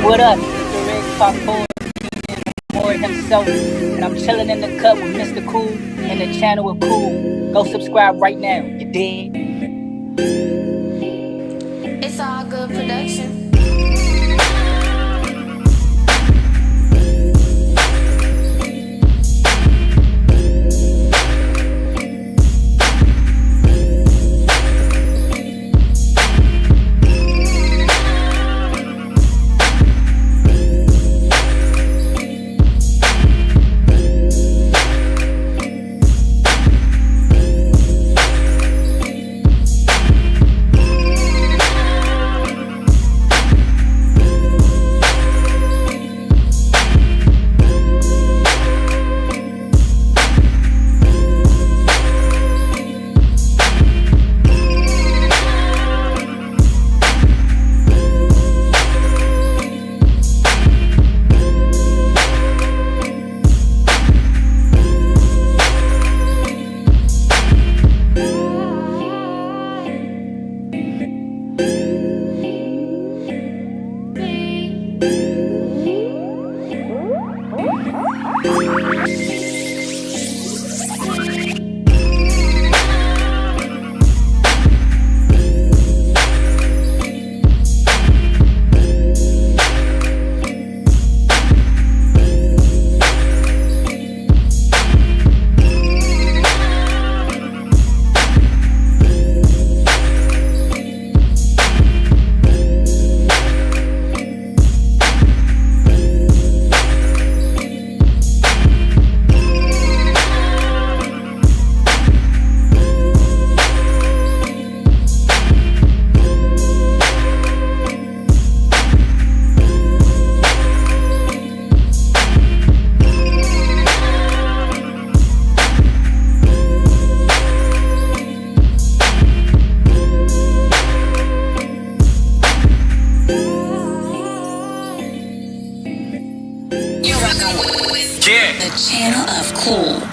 What up? It's the Red Pop More himself, and I'm chilling in the cut with Mr. Cool and the channel with Cool. Go subscribe right now. You dig? It's all good production.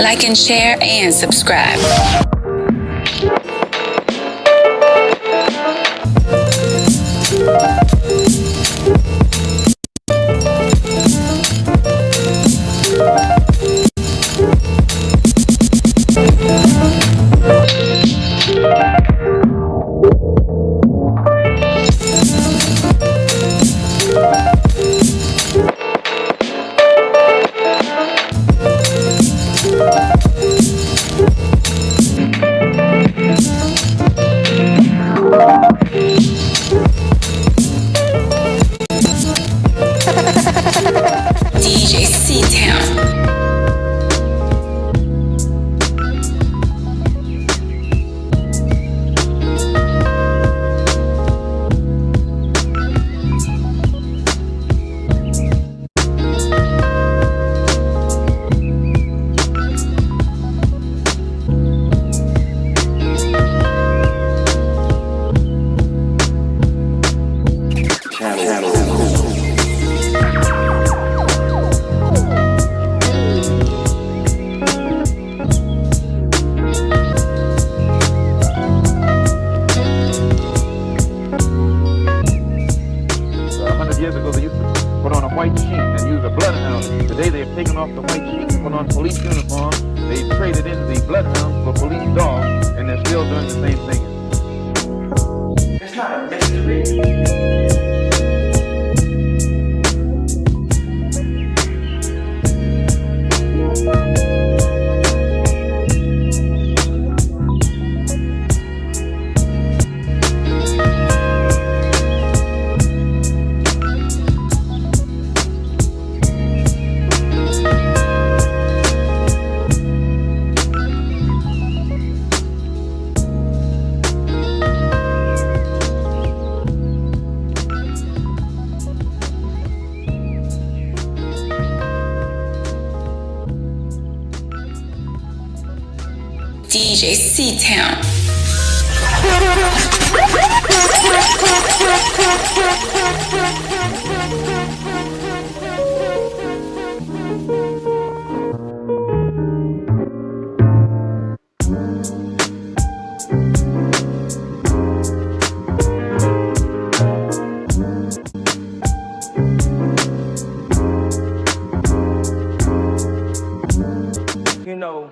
Like and share and subscribe. DJ C-Town. Years ago, they used to put on a white sheet and use a bloodhound. Today, they've taken off the white sheet and put on police uniforms. They traded in the bloodhound for police dogs, and they're still doing the same thing. It's not a mystery. DJ C-Town. You know,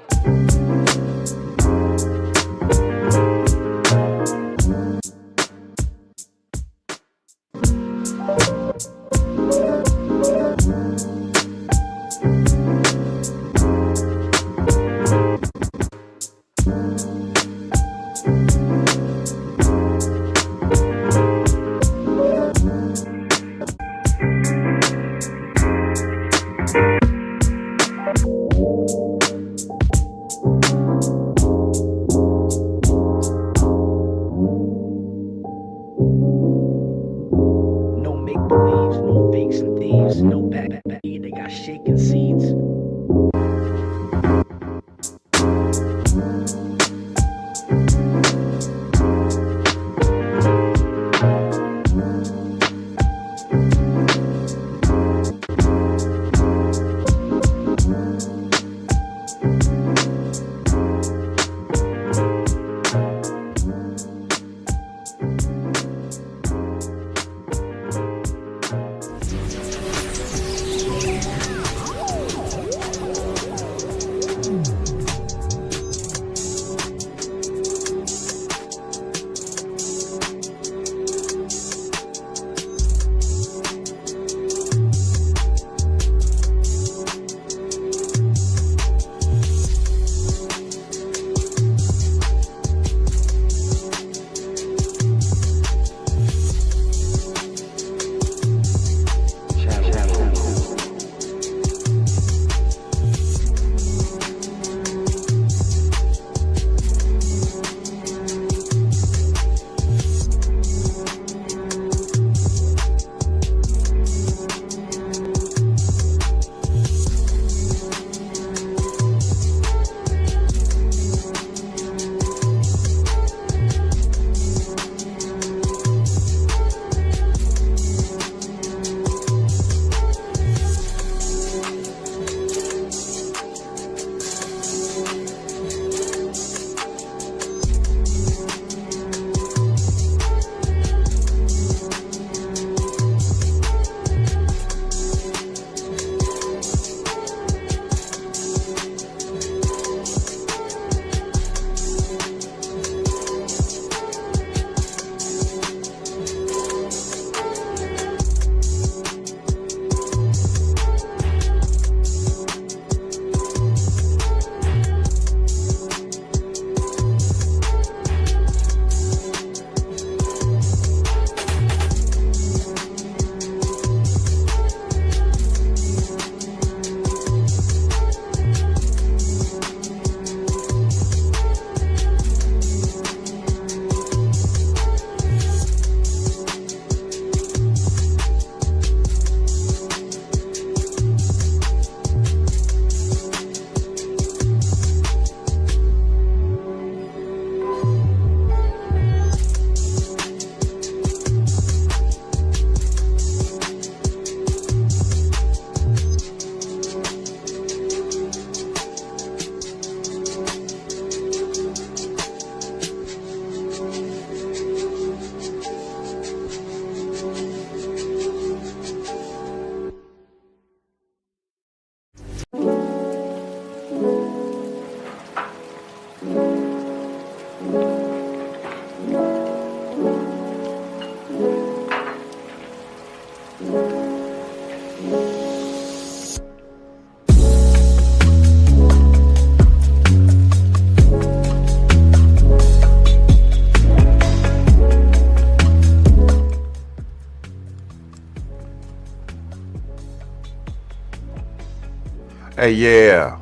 Hey, yeah.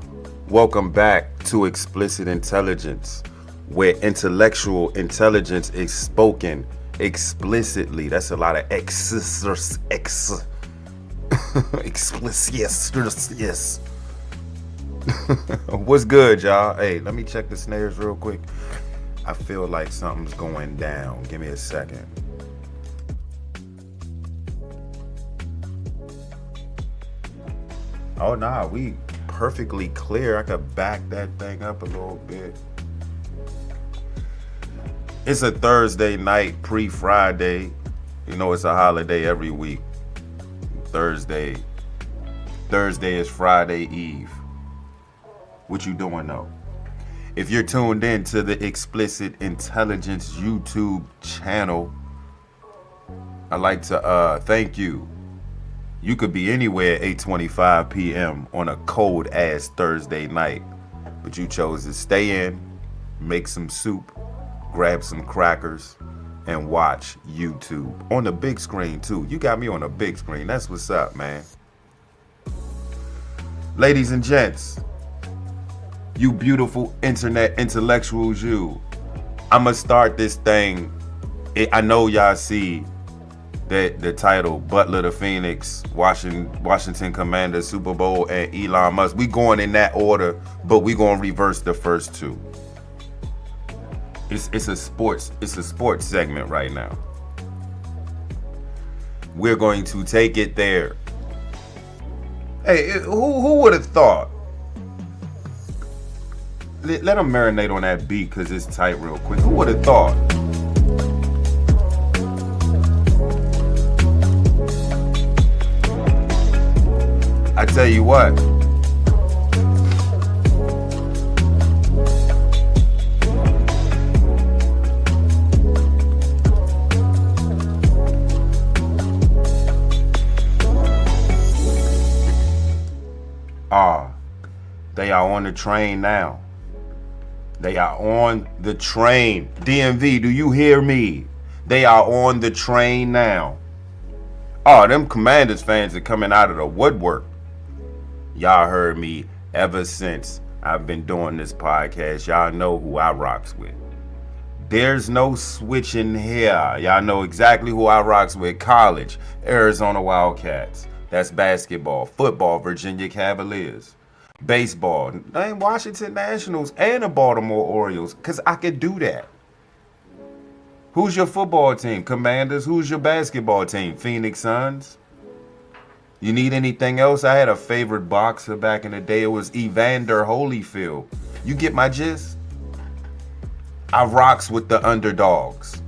Welcome back to Explicit Intelligence, where intellectual intelligence is spoken explicitly. That's a lot of explicit. Yes. What's good, y'all? Hey, let me check the snares real quick. I feel like something's going down. Give me a second. Oh, nah, we perfectly clear. I could back that thing up a little bit. It's a Thursday night, pre-Friday. You know, it's a holiday every week. Thursday is Friday Eve. What you doing though? If you're tuned in to the Explicit Intelligence YouTube channel, I'd like to thank you. You could be anywhere at 8:25 p.m. on a cold ass Thursday night, but you chose to stay in, make some soup, grab some crackers, and watch YouTube on the big screen too. You got me on a big screen. That's what's up, man. Ladies and gents, you beautiful internet intellectuals, I'ma start this thing. I know y'all see that the title, Butler the Phoenix, Washington Commanders, Superbowl, and Elon Musk. We going in that order, but we gonna reverse the first two. It's a sports segment right now. We're going to take it there. Hey, who would have thought? Let them marinate on that beat because it's tight real quick. Who would have thought? I tell you what. They are on the train now. They are on the train. DMV, do you hear me? They are on the train now. Them Commanders fans are coming out of the woodwork. Y'all heard me ever since I've been doing this podcast. Y'all know who I rocks with. There's no switching here. Y'all know exactly who I rocks with. College, Arizona Wildcats. That's basketball. Football, Virginia Cavaliers. Baseball, Washington Nationals and the Baltimore Orioles, because I could do that. Who's your football team? Commanders. Who's your basketball team? Phoenix Suns. You need anything else? I had a favorite boxer back in the day. It was Evander Holyfield. You get my gist? I rocks with the underdogs.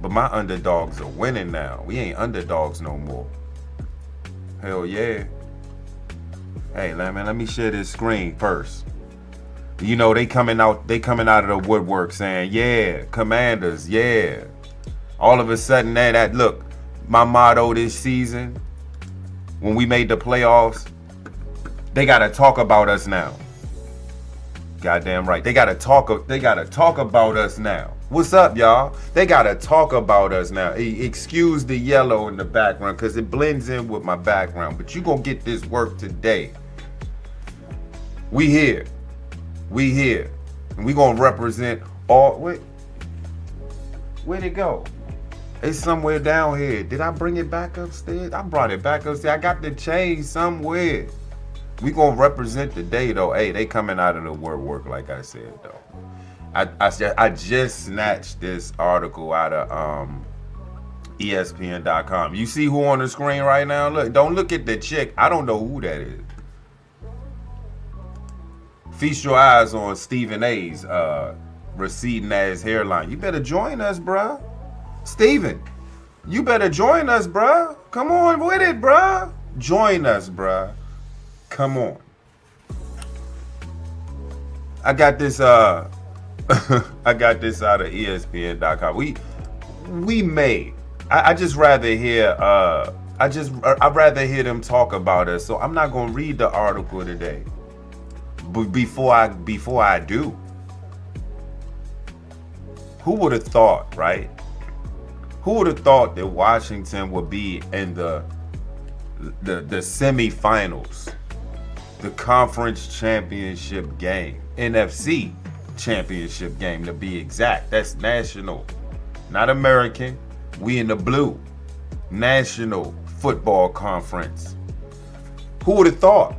But my underdogs are winning now. We ain't underdogs no more. Hell yeah. Hey, man, let me share this screen first. You know, they coming out of the woodwork saying, yeah, Commanders, yeah. All of a sudden, that look, my motto this season, when we made the playoffs, they gotta talk about us now. Goddamn right. They gotta talk about us now. What's up, y'all? They gotta talk about us now. Excuse the yellow in the background, because it blends in with my background. But you gonna get this work today. We here. And we gonna represent all. Wait, where'd it go? It's somewhere down here. Did I bring it back upstairs? I brought it back upstairs. I got the change somewhere. We gonna represent the day though. Hey, they coming out of the woodwork, like I said though. I just snatched this article out of ESPN.com. You see who on the screen right now? Look, don't look at the chick. I don't know who that is. Feast your eyes on Stephen A's receding ass hairline. You better join us, bruh. Stephen, you better join us, bruh. Come on with it, bruh. Join us, bruh. Come on. I got this I got this out of ESPN.com. We may. I just rather hear I'd rather hear them talk about us. So I'm not gonna read the article today. But before I do, who would have thought, right? Who would have thought that Washington would be in the semifinals the conference championship game. NFC championship game to be exact. That's national, not American. We in the blue. National Football Conference. Who would have thought?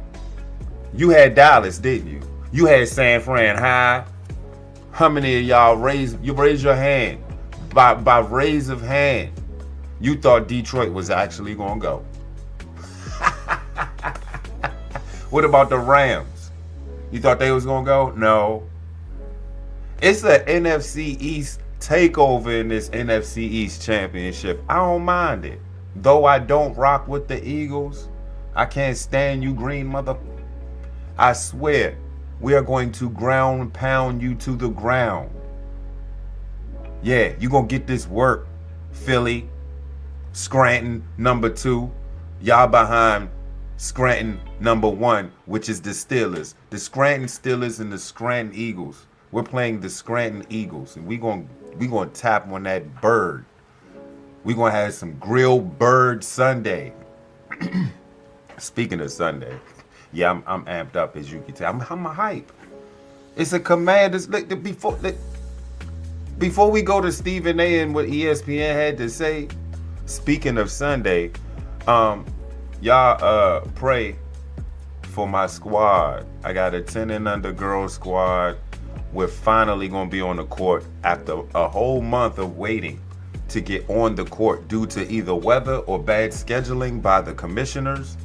You had Dallas, didn't you? You had San Fran high. How many of y'all raise your hand? By raise of hand, you thought Detroit was actually gonna go. What about the Rams? You thought they was gonna go? No. It's a NFC East takeover in this NFC East championship. I don't mind it. Though I don't rock with the Eagles, I can't stand you green mother. I swear, we are going to ground pound you to the ground. Yeah, you gonna get this work, Philly, Scranton, number 2. Y'all behind Scranton, number 1, which is the Steelers. The Scranton Steelers and the Scranton Eagles. We're playing the Scranton Eagles, and we gonna tap on that bird. We gonna have some grilled bird Sunday. Speaking of Sunday, yeah, I'm amped up, as you can tell. I'm hype. It's a Commanders. Before we go to Stephen A. and what ESPN had to say, speaking of Sunday, y'all pray for my squad. I got a 10 and under girls squad. We're finally going to be on the court after a whole month of waiting to get on the court due to either weather or bad scheduling by the commissioners.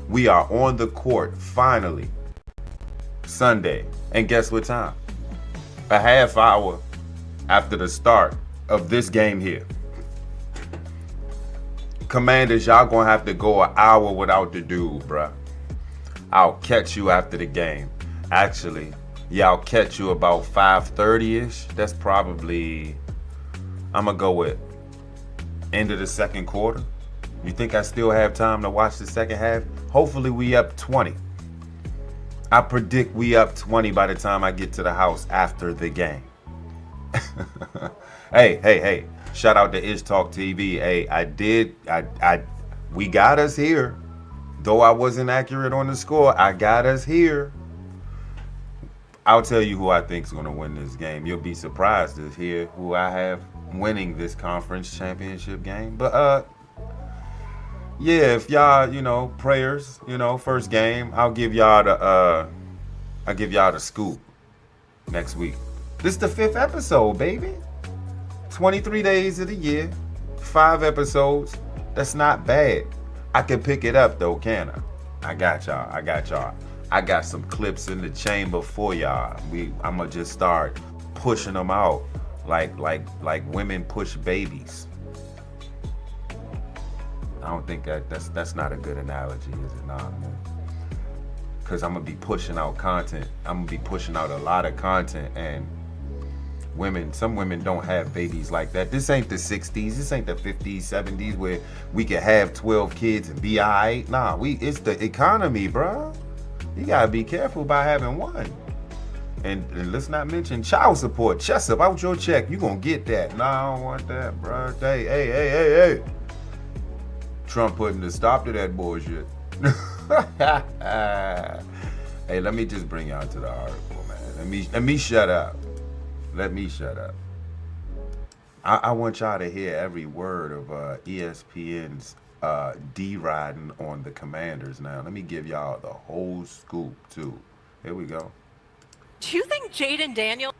We are on the court finally Sunday. And guess what time? A half hour after the start of this game here. Commanders, y'all gonna have to go an hour without the dude, bruh. I'll catch you after the game. Actually, yeah, I'll catch you about 5:30-ish. That's probably, I'm gonna go with end of the second quarter. You think I still have time to watch the second half? Hopefully we up 20. I predict we up 20 by the time I get to the house after the game. Hey. Shout out to Ish Talk TV. Hey, we got us here. Though I wasn't accurate on the score, I got us here. I'll tell you who I think is going to win this game. You'll be surprised to hear who I have winning this conference championship game. But yeah, if y'all, prayers, first game, I'll give y'all the scoop next week. This is the 5th episode, baby. 23 days of the year, 5 episodes. That's not bad. I can pick it up though, can I? I got y'all. I got some clips in the chamber for y'all. I'ma just start pushing them out like women push babies. I don't think that's not a good analogy, is it? Nah, man. Because I'm gonna be pushing out content. I'm gonna be pushing out a lot of content, and some women don't have babies like that. This ain't the 60s, this ain't the 50s, 70s where we can have 12 kids and be all right. Nah, it's the economy, bruh. You gotta be careful about having one. And let's not mention child support. Chest up out your check. You gonna get that. Nah, I don't want that, bruh. Hey. Trump putting a stop to that bullshit. Hey, let me just bring y'all to the article, man. Let me shut up. Let me shut up. I want y'all to hear every word of ESPN's D-riding on the Commanders now. Let me give y'all the whole scoop, too. Here we go. Do you think Jaden Daniels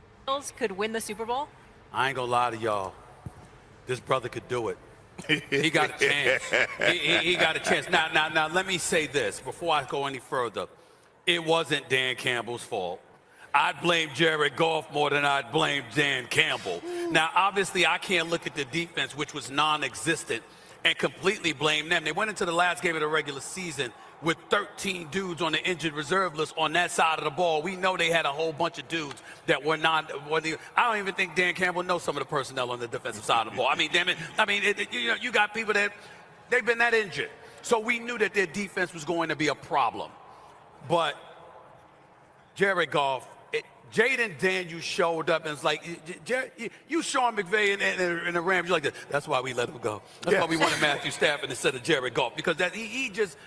could win the Super Bowl? I ain't gonna lie to y'all. This brother could do it. He got a chance. He got a chance. Now, let me say this before I go any further. It wasn't Dan Campbell's fault. I'd blame Jared Goff more than I'd blame Dan Campbell. Now, obviously, I can't look at the defense, which was non-existent, and completely blame them. They went into the last game of the regular season with 13 dudes on the injured reserve list on that side of the ball. We know they had a whole bunch of dudes that were not. I don't even think Dan Campbell knows some of the personnel on the defensive side of the ball. I mean, damn it. You got people that they've been that injured. So we knew that their defense was going to be a problem. But Jared Goff, Jaden Daniels showed up and it's like, you Sean McVay and the Rams, you're like, that's why we let him go. That's why we wanted Matthew Stafford instead of Jared Goff, because he just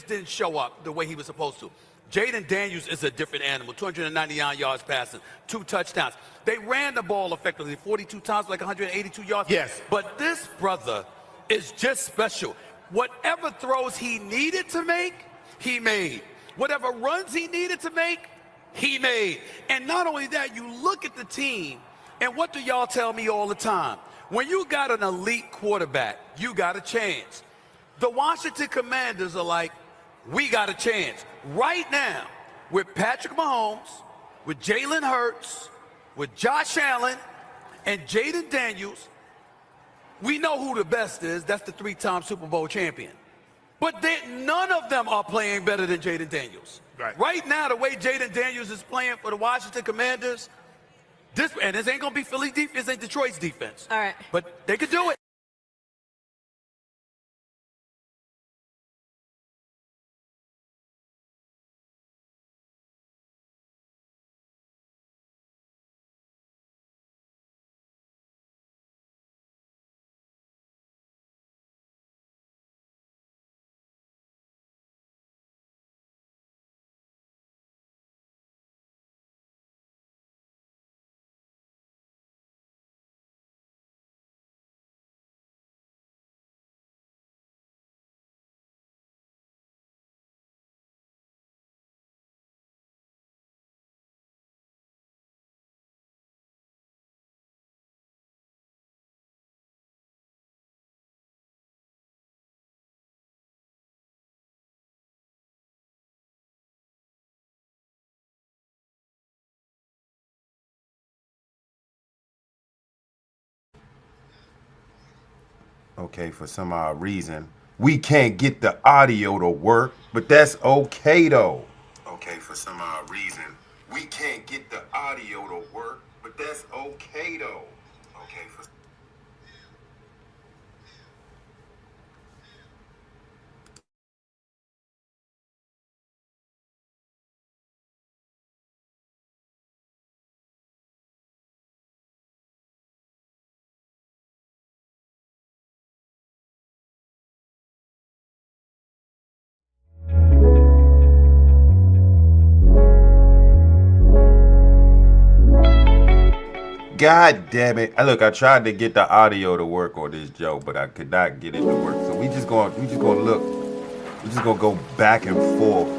didn't show up the way he was supposed to. Jaden Daniels is a different animal. 299 yards passing, 2 touchdowns. They ran the ball effectively 42 times, like 182 yards. Yes. But this brother is just special. Whatever throws he needed to make, he made. Whatever runs he needed to make, he made. And not only that, you look at the team, and what do y'all tell me all the time? When you got an elite quarterback, you got a chance. The Washington Commanders are like, we got a chance. Right now, with Patrick Mahomes, with Jalen Hurts, with Josh Allen, and Jaden Daniels, we know who the best is. That's the 3-time Super Bowl champion. But none of them are playing better than Jaden Daniels. Right now, the way Jaden Daniels is playing for the Washington Commanders, this ain't going to be Philly defense, ain't Detroit's defense. All right. But they could do it. Okay, for some odd reason, we can't get the audio to work, but that's okay though. Okay, for some odd reason, we can't get the audio to work, but that's okay though. Okay, for God damn it. Look, I tried to get the audio to work on this joke, but I could not get it to work. So we just gonna go back and forth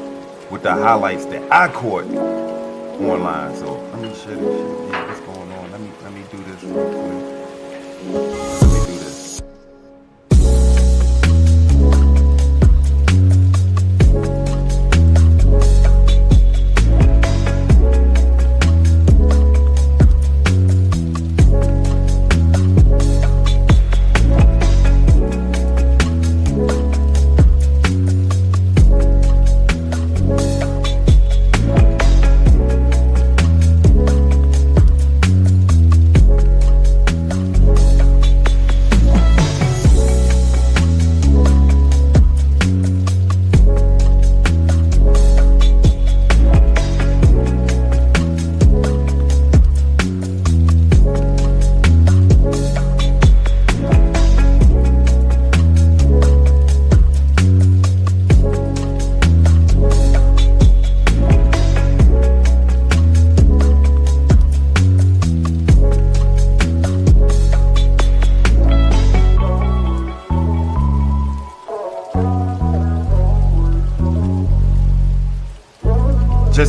with the highlights that I caught online. So let me share this shit. Yeah, what's going on? Let me do this real quick. Let me do this.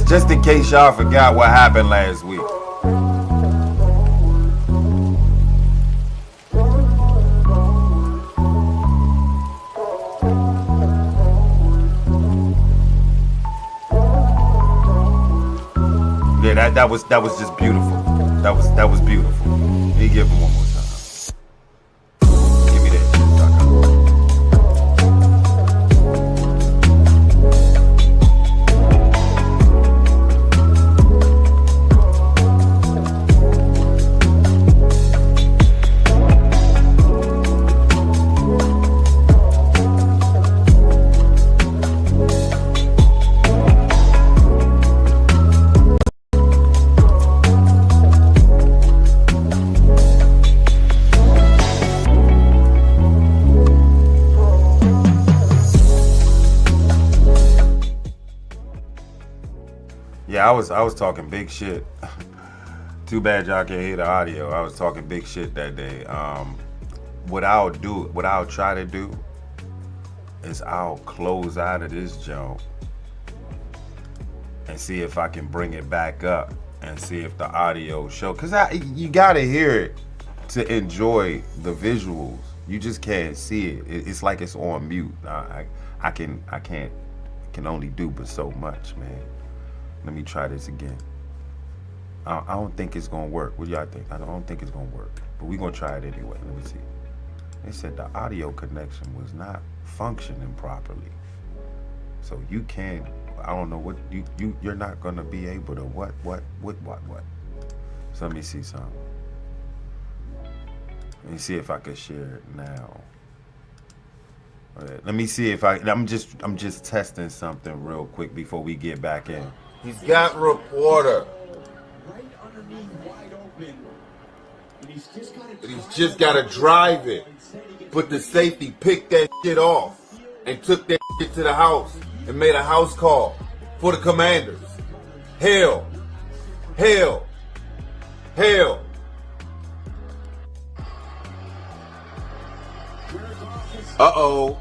Just in case y'all forgot what happened last week. Yeah, that was just beautiful. That was beautiful. Let me give him one more time. Give me that shit, Tucker. Yeah, I was talking big shit. Too bad y'all can't hear the audio. I was talking big shit that day. What I'll try to do is I'll close out of this joint and see if I can bring it back up and see if the audio show. Cause you gotta hear it to enjoy the visuals. You just can't see it. It's like it's on mute. I can only do but so much, man. Let me try this again. I don't think it's gonna work. What do y'all think? I don't think it's gonna work, but we're gonna try it anyway. Let me see. They said the audio connection was not functioning properly. So you can, I don't know what, you're not gonna be able to what. So let me see something. Let me see if I can share it now. Let me see if I'm just testing something real quick before we get back in. He's got reporter. But he's just got to drive it. But the safety picked that shit off and took that shit to the house and made a house call for the commanders. Hell. Hell. Hell. Uh-oh.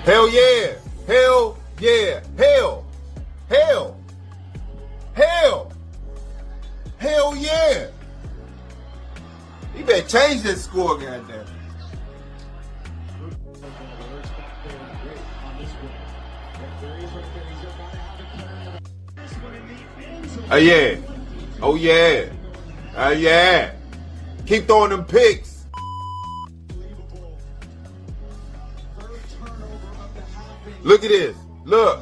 Hell yeah! Hell yeah! Hell! Hell! Hell! Hell yeah! You better change this score, goddamn. Oh yeah! Oh yeah! Oh yeah! Keep throwing them picks. Look at this. Look.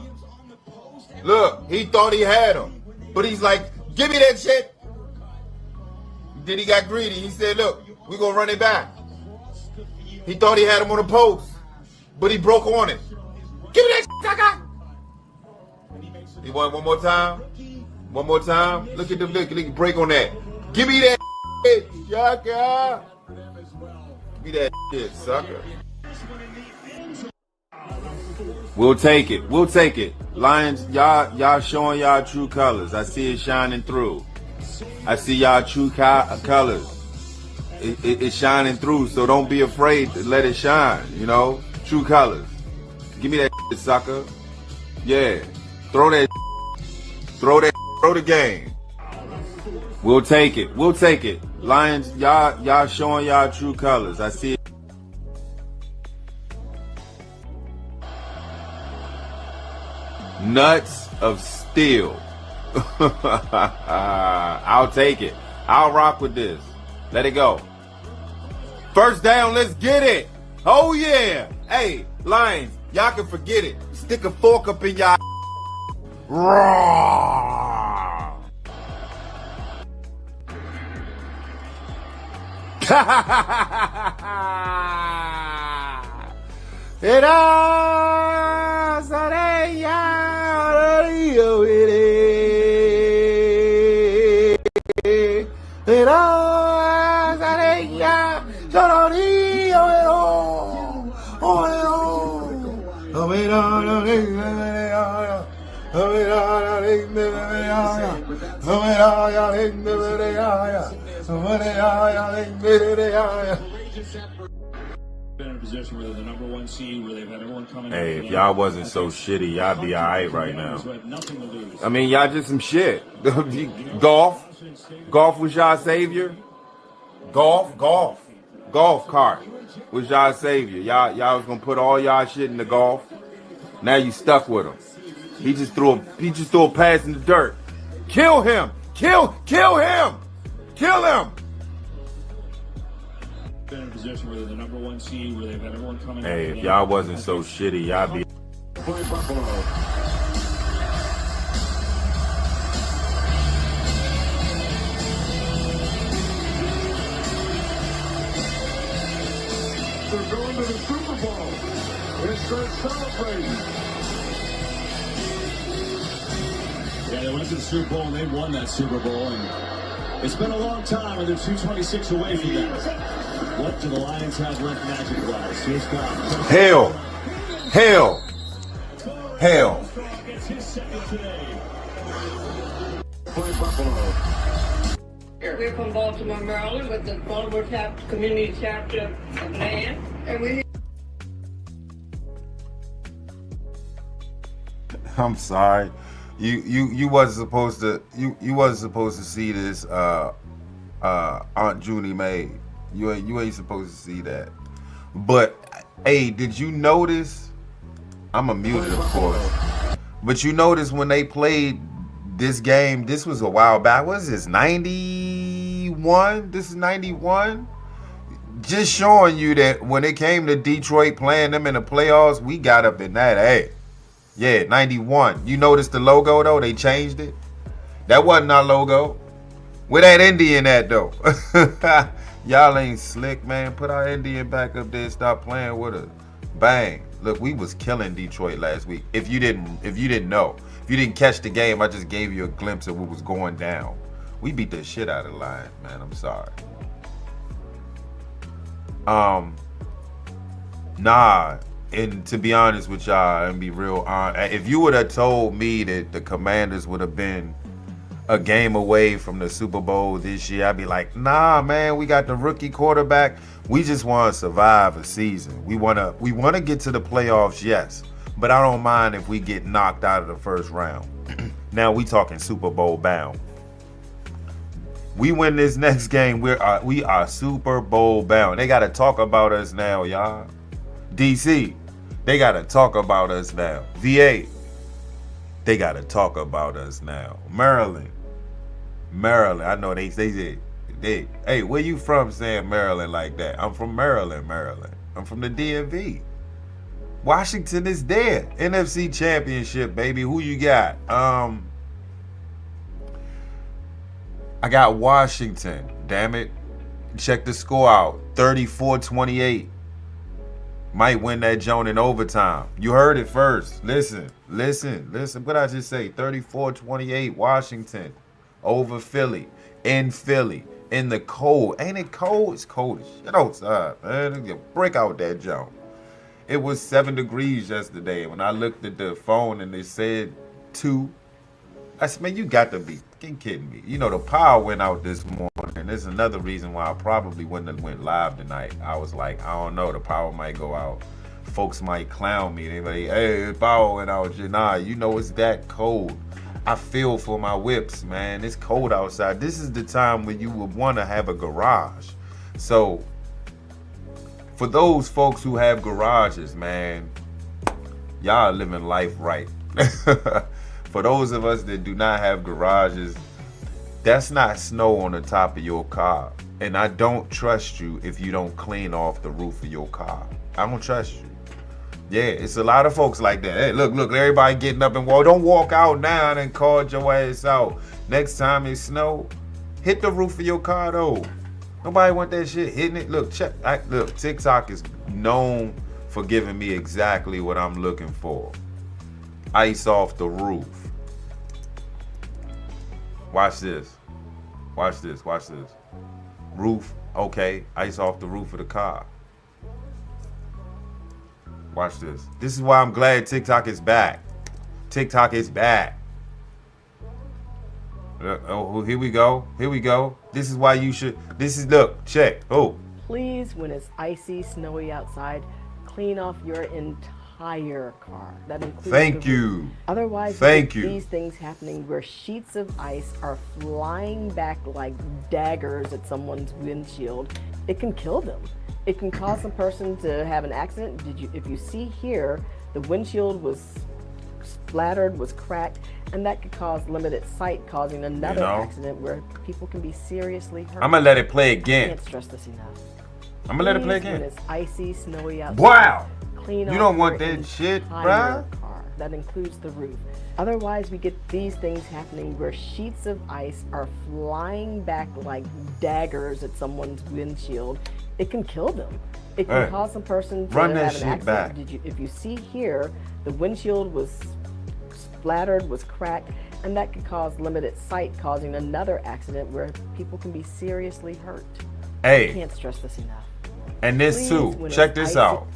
Look. He thought he had him. But he's like, give me that shit. Then he got greedy. He said, look, we're going to run it back. He thought he had him on the post. But he broke on it. Give me that shit, Kaka. He want one more time? One more time? Look at the look. Break on that. Give me that shit, Shaka. Give me that shit, sucker. We'll take it. We'll take it. Lions, y'all showing y'all true colors. I see it shining through. I see y'all true colors. It's shining through, so don't be afraid to let it shine, you know? True colors. Give me that shit, sucker. Yeah. Throw that. Throw the game. We'll take it. We'll take it. Lions, y'all showing y'all true colors. I see it. Nuts of steel. I'll take it. I'll rock with this. Let it go. First down, let's get it. Oh yeah. Hey, Lions, y'all can forget it. Stick a fork up in y'all. Raw. Hey, if y'all wasn't so shitty, y'all be alright right now. I mean, y'all just some shit. Golf was y'all savior. Golf cart was y'all savior. Y'all was gonna put all y'all shit in the golf. Now you stuck with him. He just threw a pass in the dirt. Kill him! Kill him! Kill him! Been in a position where they're the number one seed, where they've had everyone coming. Hey, if y'all wasn't so shitty, y'all be. Play Buffalo. They're going to the Super Bowl. It's their celebrating. Yeah, they went to the Super Bowl and they won that Super Bowl. And it's been a long time and they're 226 away from that. What do the Lions have left magic-wise? Here's God. Hell. Hell. Hell. Gets his second today. Play Buffalo. We're from Baltimore, Maryland, with the Baltimore Community Chapter of Man, and we. I'm sorry, you wasn't supposed to you wasn't supposed to see this. Aunt Junie made you ain't supposed to see that. But hey, did you notice? I'm a muted, of course. But you notice when they played this game, this was a while back. What is this, 91? This is 91? Just showing you that when it came to Detroit playing them in the playoffs, we got up in that. Hey, yeah, 91. You notice the logo, though? They changed it. That wasn't our logo. Where that Indian at, though? Y'all ain't slick, man. Put our Indian back up there and stop playing with us. Bang. Look, we was killing Detroit last week. If you didn't know. If you didn't catch the game, I just gave you a glimpse of what was going down. We beat the shit out of the Lions, man. I'm sorry. Nah. And to be honest with y'all and be real honest, if you would have told me that the Commanders would have been a game away from the Super Bowl this year, I'd be like, nah, man, we got the rookie quarterback. We just want to survive a season. We want to get to the playoffs, yes. But I don't mind if we get knocked out of the first round. Now we talking Super Bowl bound. We win this next game, we are Super Bowl bound. They got to talk about us now, y'all. DC, they got to talk about us now. VA, they got to talk about us now. Maryland, I know they said, hey, where you from saying Maryland like that? I'm from Maryland. I'm from the DMV. Washington is there. NFC Championship, baby. Who you got? I got Washington. Damn it. Check the score out. 34-28. Might win that joint in overtime. You heard it first. Listen. What I just say? 34-28 Washington over Philly. In Philly. In the cold. Ain't it cold? It's cold as shit outside, man. You break out that joint. It was 7 degrees yesterday. When I looked at the phone and they said 2, I said, man, you got to be kidding me. You know, the power went out this morning. There's another reason why I probably wouldn't have went live tonight. I was like, I don't know, the power might go out. Folks might clown me. They like, hey, the power went out. Nah, you know it's that cold. I feel for my whips, man. It's cold outside. This is the time when you would want to have a garage. So for those folks who have garages, man, y'all living life right. For those of us that do not have garages, that's not snow on the top of your car. And I don't trust you if you don't clean off the roof of your car. I don't trust you. Yeah, it's a lot of folks like that. Hey, look, everybody getting up and walk. Don't walk out now and call your ass out. Next time it snow, hit the roof of your car though. Nobody want that shit hitting it. Look, TikTok is known for giving me exactly what I'm looking for. Ice off the roof. Watch this. Roof, okay. Ice off the roof of the car. Watch this. This is why I'm glad TikTok is back. TikTok is back. Oh, here we go. This is why you should. Look, check. Oh. Please, when it's icy, snowy outside, clean off your entire car. That includes. Thank you. Otherwise, these things happening where sheets of ice are flying back like daggers at someone's windshield. It can kill them. It can cause a person to have an accident. If you see here, the windshield was splattered, was cracked, and that could cause limited sight, causing another accident where people can be seriously hurt. I'm gonna let it play again. I can't stress this enough. I'm gonna let it play again. When it's icy, snowy outside. Wow! Clean you don't want that shit, bruh. Car. That includes the roof. Otherwise, we get these things happening where sheets of ice are flying back like daggers at someone's windshield. It can kill them. It can cause a person to have an accident. Back. If you see here, the windshield was splattered, was cracked, And that could cause limited sight, causing another accident where people can be seriously hurt. Hey. I can't stress this enough. And this Please, too. when Check it's this icy- out.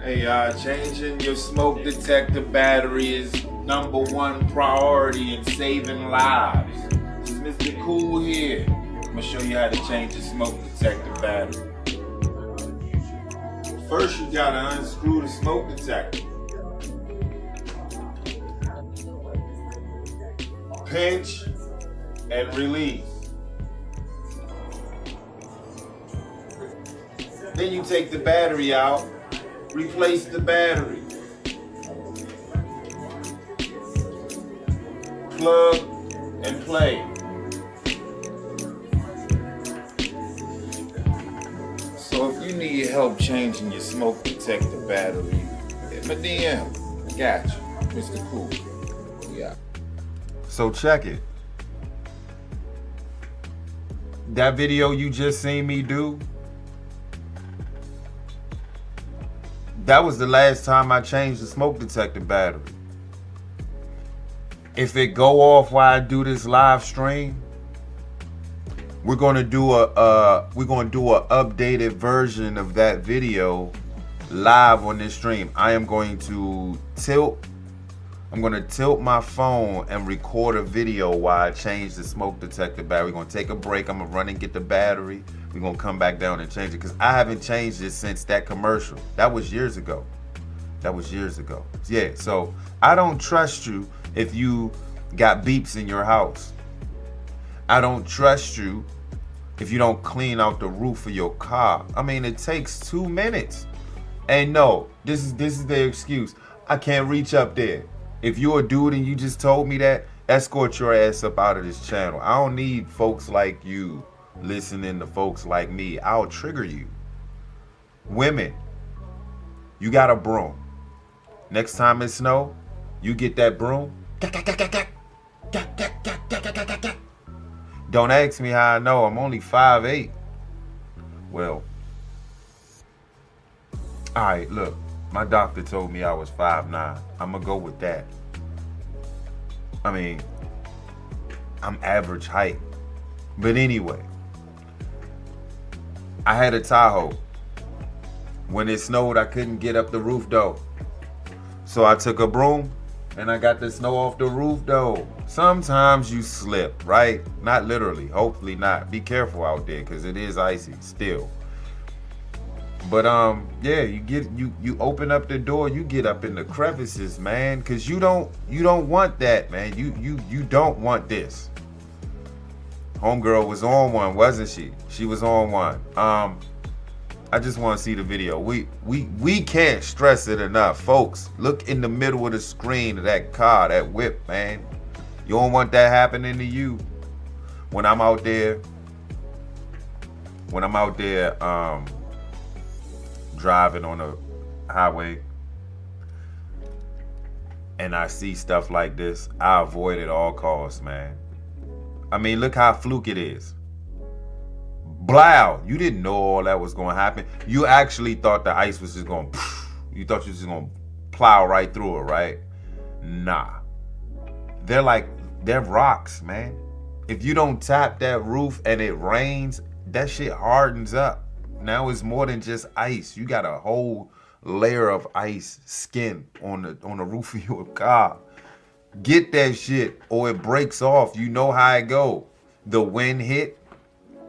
Hey, changing your smoke detector battery is #1 priority in saving lives. This is Mr. Cool here. I'm gonna show you how to change your smoke detector battery. First, you gotta unscrew the smoke detector. Pinch and release. Then you take the battery out, replace the battery. Plug and play. So if you need help changing your smoke detector battery, hit my DM. Got you, Mr. Cool. Yeah. So check it. That video you just seen me do, that was the last time I changed the smoke detector battery. If it go off while I do this live stream, we're gonna do a updated version of that video live on this stream. I'm gonna tilt my phone and record a video while I change the smoke detector battery. We're gonna take a break. I'm gonna run and get the battery. We're gonna come back down and change it because I haven't changed it since that commercial. That was years ago. Yeah, so I don't trust you if you got beeps in your house. I don't trust you if you don't clean out the roof of your car. I mean, it takes 2 minutes. And no, this is their excuse. I can't reach up there. If you're a dude and you just told me that, escort your ass up out of this channel. I don't need folks like you listening to folks like me. I'll trigger you. Women, you got a broom. Next time it snow, you get that broom. Don't ask me how I know. I'm only 5'8". Well, all right, look. My doctor told me I was 5'9". I'm gonna go with that. I mean, I'm average height. But anyway, I had a Tahoe. When it snowed, I couldn't get up the roof though. So I took a broom and I got the snow off the roof though. Sometimes you slip, right? Not literally, hopefully not. Be careful out there because it is icy still. But yeah, you open up the door, you get up in the crevices, man, because you don't want that, man. You don't want this. Homegirl was on one, wasn't she? She was on one. I just want to see the video. We can't stress it enough, folks. Look in the middle of the screen of that car, that whip, man. You don't want that happening to you. When I'm out there, driving on a highway and I see stuff like this, I avoid at all costs, man. I mean, look how fluke it is. Blow, you didn't know all that was going to happen. You actually thought the ice was just going to, you thought you was just going to plow right through it, right? Nah. They're rocks, man. If you don't tap that roof and it rains, that shit hardens up. Now it's more than just ice. You got a whole layer of ice skin on the roof of your car. Get that shit or it breaks off. You know how it go. The wind hit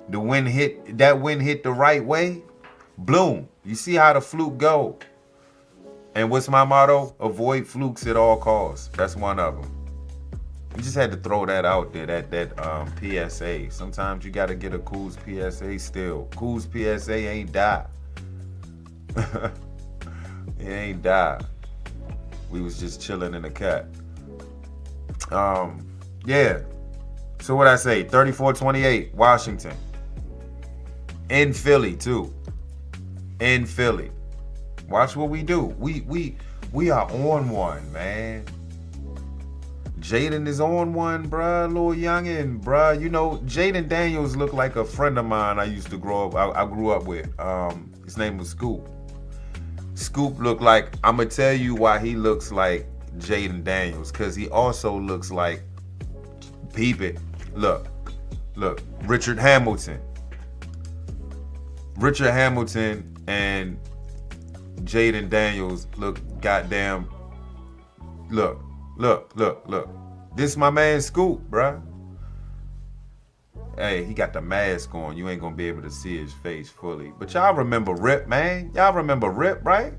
the right way. Bloom. You see how the fluke go. And what's my motto? Avoid flukes at all costs. That's one of them. You just had to throw that out there, that PSA. Sometimes you got to get a Cool's PSA still. Cool's PSA ain't die. It ain't die. We was just chilling in the cut. Yeah. So what I say, 34-28, Washington. In Philly, too. In Philly. Watch what we do. We are on one, man. Jaden is on one, bruh. Little youngin', bruh. You know, Jaden Daniels looked like a friend of mine I used to grow up. I grew up with. His name was Scoop. Scoop looked like, I'm gonna tell you why he looks like Jaden Daniels, because he also looks like, peep it, look, Richard Hamilton. Richard Hamilton and Jaden Daniels look goddamn, look. This my man Scoop, bruh. Hey, he got the mask on. You ain't gonna be able to see his face fully. But y'all remember Rip, man? Y'all remember Rip, right?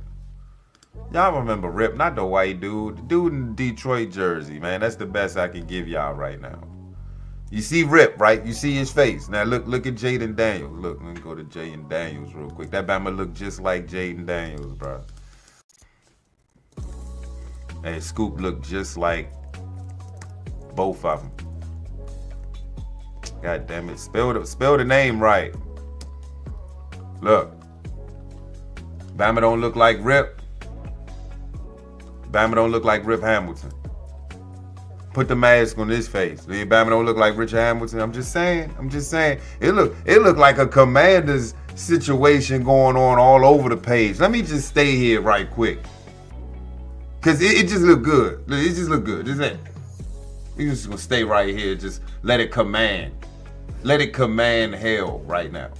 Y'all remember Rip, not the white dude. The dude in the Detroit jersey, man. That's the best I can give y'all right now. You see Rip, right? You see his face. Now look at Jaden Daniels. Look, let me go to Jaden Daniels real quick. That Bama look just like Jaden Daniels, bro. And Scoop look just like both of them. God damn it. Spell the name right. Look. Bama don't look like Rip. Bama don't look like Rip Hamilton. Put the mask on his face. Bama don't look like Richard Hamilton. I'm just saying. It look like a Commanders situation going on all over the page. Let me just stay here right quick. Cause it just look good. It just look good. Just that. We just gonna stay right here. Just let it command. Let it command hell right now.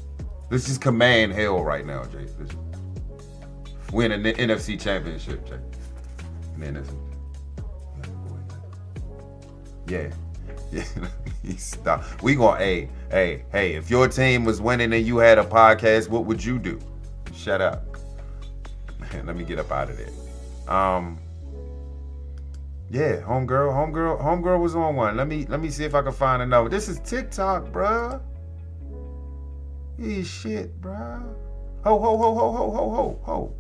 Let's just command hell right now, Jay. Win an NFC championship, Jay. Yeah. Stop. We gonna, hey. If your team was winning and you had a podcast, what would you do? Shut up. Man, let me get up out of there. Yeah, homegirl was on one. Let me see if I can find another. This is TikTok, bruh. Shit, bruh. Ho.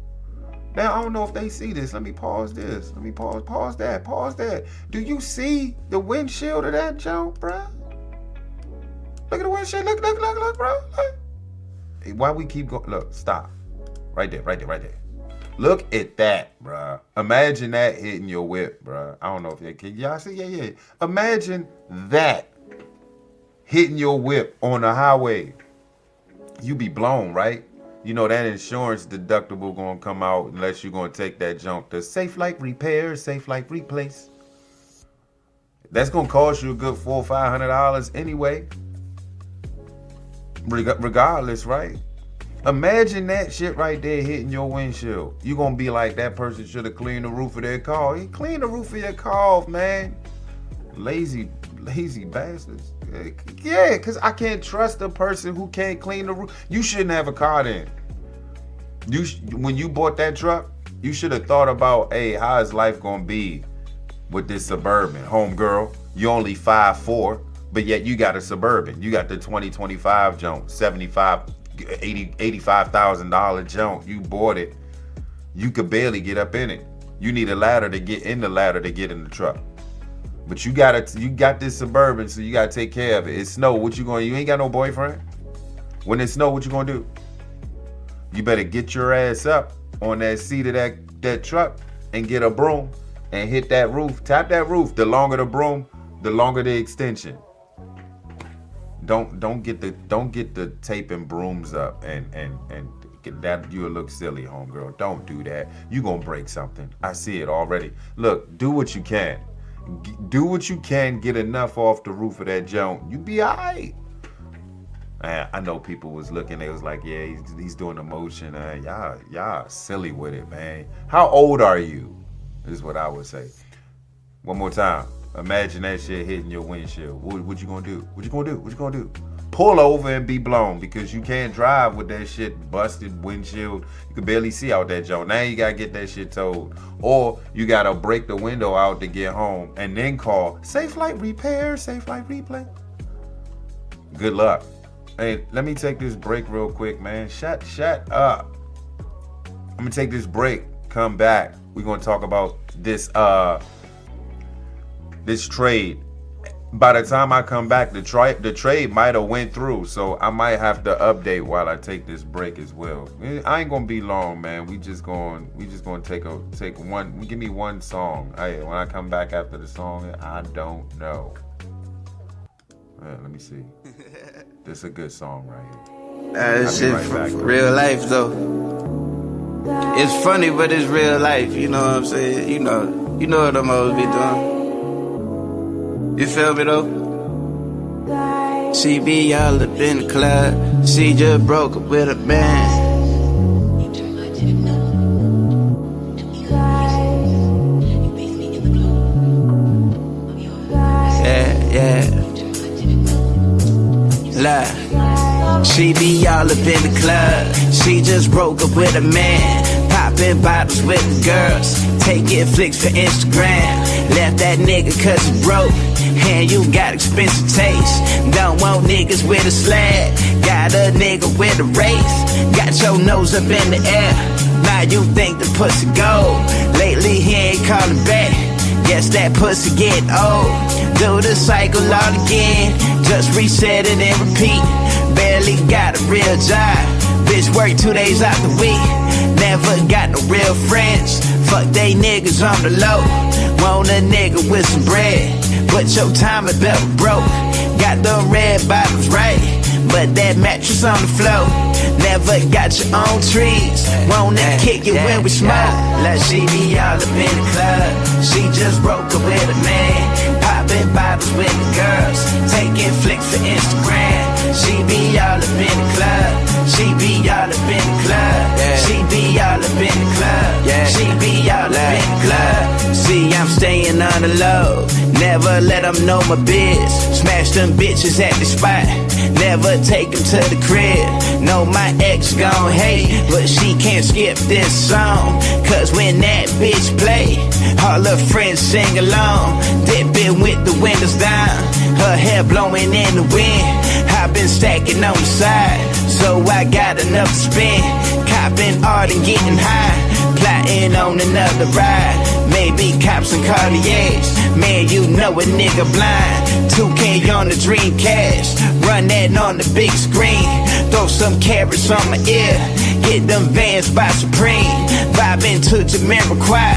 Now, I don't know if they see this. Let me pause this. Let me pause that. Do you see the windshield of that jump, bruh? Look at the windshield. Look, bruh. Look. Hey, why we keep going? Look, stop. Right there. Look at that, bruh. Imagine that hitting your whip, bruh. I don't know if y'all see. Yeah. Imagine that hitting your whip on the highway. You be blown, right? You know that insurance deductible gonna come out unless you're gonna take that junk to Safe Like Repair, Safe Like Replace. That's gonna cost you a good $400 or $500 anyway. Regardless, right? Imagine that shit right there hitting your windshield. You gonna be like, that person should have cleaned the roof of their car. He cleaned the roof of your car, man. Lazy bastards. Yeah, because I can't trust a person who can't clean the roof. You shouldn't have a car then. When you bought that truck, you should have thought about, hey, how is life going to be with this Suburban? Homegirl, you only 5'4", but yet you got a Suburban. You got the 2025 junk, $85,000 junk. You bought it. You could barely get up in it. You need a ladder to get in the ladder to get in the truck. But you got this Suburban, so you gotta take care of it. It snow. You ain't got no boyfriend. When it snow, what you gonna do? You better get your ass up on that seat of that truck and get a broom and hit that roof. Tap that roof. The longer the broom, the longer the extension. Don't get the tape and brooms up and that you'll look silly, homegirl. Don't do that. You gonna break something. I see it already. Look, do what you can. Do what you can, get enough off the roof of that junk. You be all right. Man, I know people was looking, they was like, yeah, he's doing the motion. Y'all silly with it, man. How old are you? Is what I would say. One more time. Imagine that shit hitting your windshield. What you gonna do? What you gonna do? Pull over and be blown, because you can't drive with that shit busted windshield. You can barely see out that junk. Now you gotta get that shit towed. Or you gotta break the window out to get home and then call Safe Like Repair, Safe Like Replay. Good luck. Hey, let me take this break real quick, man. Shut up. I'm gonna take this break. Come back. We're gonna talk about this trade. by the time I come back, the trade might have went through, so I might have to update while I take this break as well. I ain't gonna be long, man. We just gonna take one. Give me one song. When I come back after the song, I don't know. Let me see. This is a good song right here. That shit right for real life though. It's funny, but it's real life. You know what I'm saying? You know what them hoes be doing. You feel me though? She be all up in the club. She just broke up with a man. Yeah. Look, she be all up in the club. She just broke up with a man. Popping bottles with the girls. Taking flicks for Instagram. Left that nigga cause he broke. And you got expensive taste. Don't want niggas with a slab. Got a nigga with a race. Got your nose up in the air. Now you think the pussy gold. Lately he ain't calling back. Guess that pussy get old. Do the cycle all again. Just reset it and repeat. Barely got a real job. Bitch work 2 days out the week. Never got no real friends. Fuck they niggas on the low. Want a nigga with some bread. But your time is better broke. Got the red bottoms right. But that mattress on the floor. Never got your own trees. Wanna kick it when we smoke. Like she be all up in the club. She just broke up with a man. Popping bottles with the girls. Taking flicks for Instagram. She be all up in the club. She be all up in the club. She be all up in the club. She be all up in the club. See, I'm staying on the low. Never let them know my biz. Smash them bitches at the spot. Never take them to the crib. Know my ex gon' hate, but she can't skip this song. Cause when that bitch play, all her friends sing along. Dipping with the windows down. Her hair blowing in the wind. I've been stacking on the side, so I got enough to spend. Copping art and getting high. Plotting on another ride. Maybe cop some Cartiers. Man, you know a nigga blind. 2K on the Dreamcast. Run that on the big screen. Throw some carrots on my ear. Hit them Vans by Supreme. Vibing to Jamiroquai.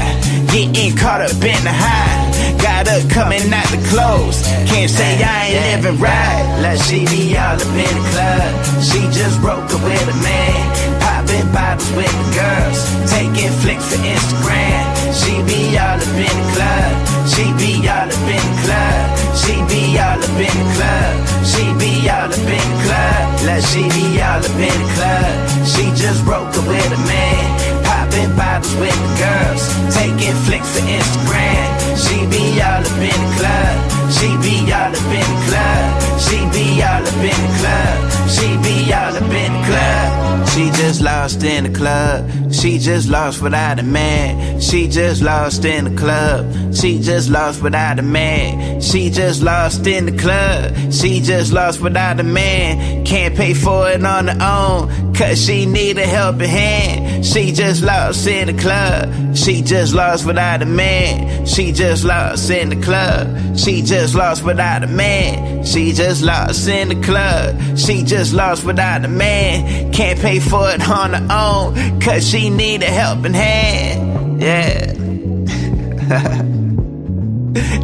Getting caught up in the high. Got her coming out the clothes. Can't say I ain't living right. Like she be all up in the club. She just broke up with a man. Popping bottles with the girls. Taking flicks for Instagram. She be all up in the club. She be all up in the club. She be all up in the club. She be all up in the club. Like she be all up in the club. She just broke up with a man. Popping bottles with the girls. Taking flicks for Instagram. She be all up in the club. She be all up in the club. She be all up in the club. She be all up in the club. She just lost in the club. She just lost without a man. She just lost in the club. She just lost without a man. She just lost in the club. She just lost without a man. Can't pay for it on her own, cause she need a helping hand. She just lost in the club. She just lost without a man. She just lost in the club. She just lost without a man. She just lost in the club. She just lost without a man. Can't pay for it on her own, cause she need a helping hand. Yeah.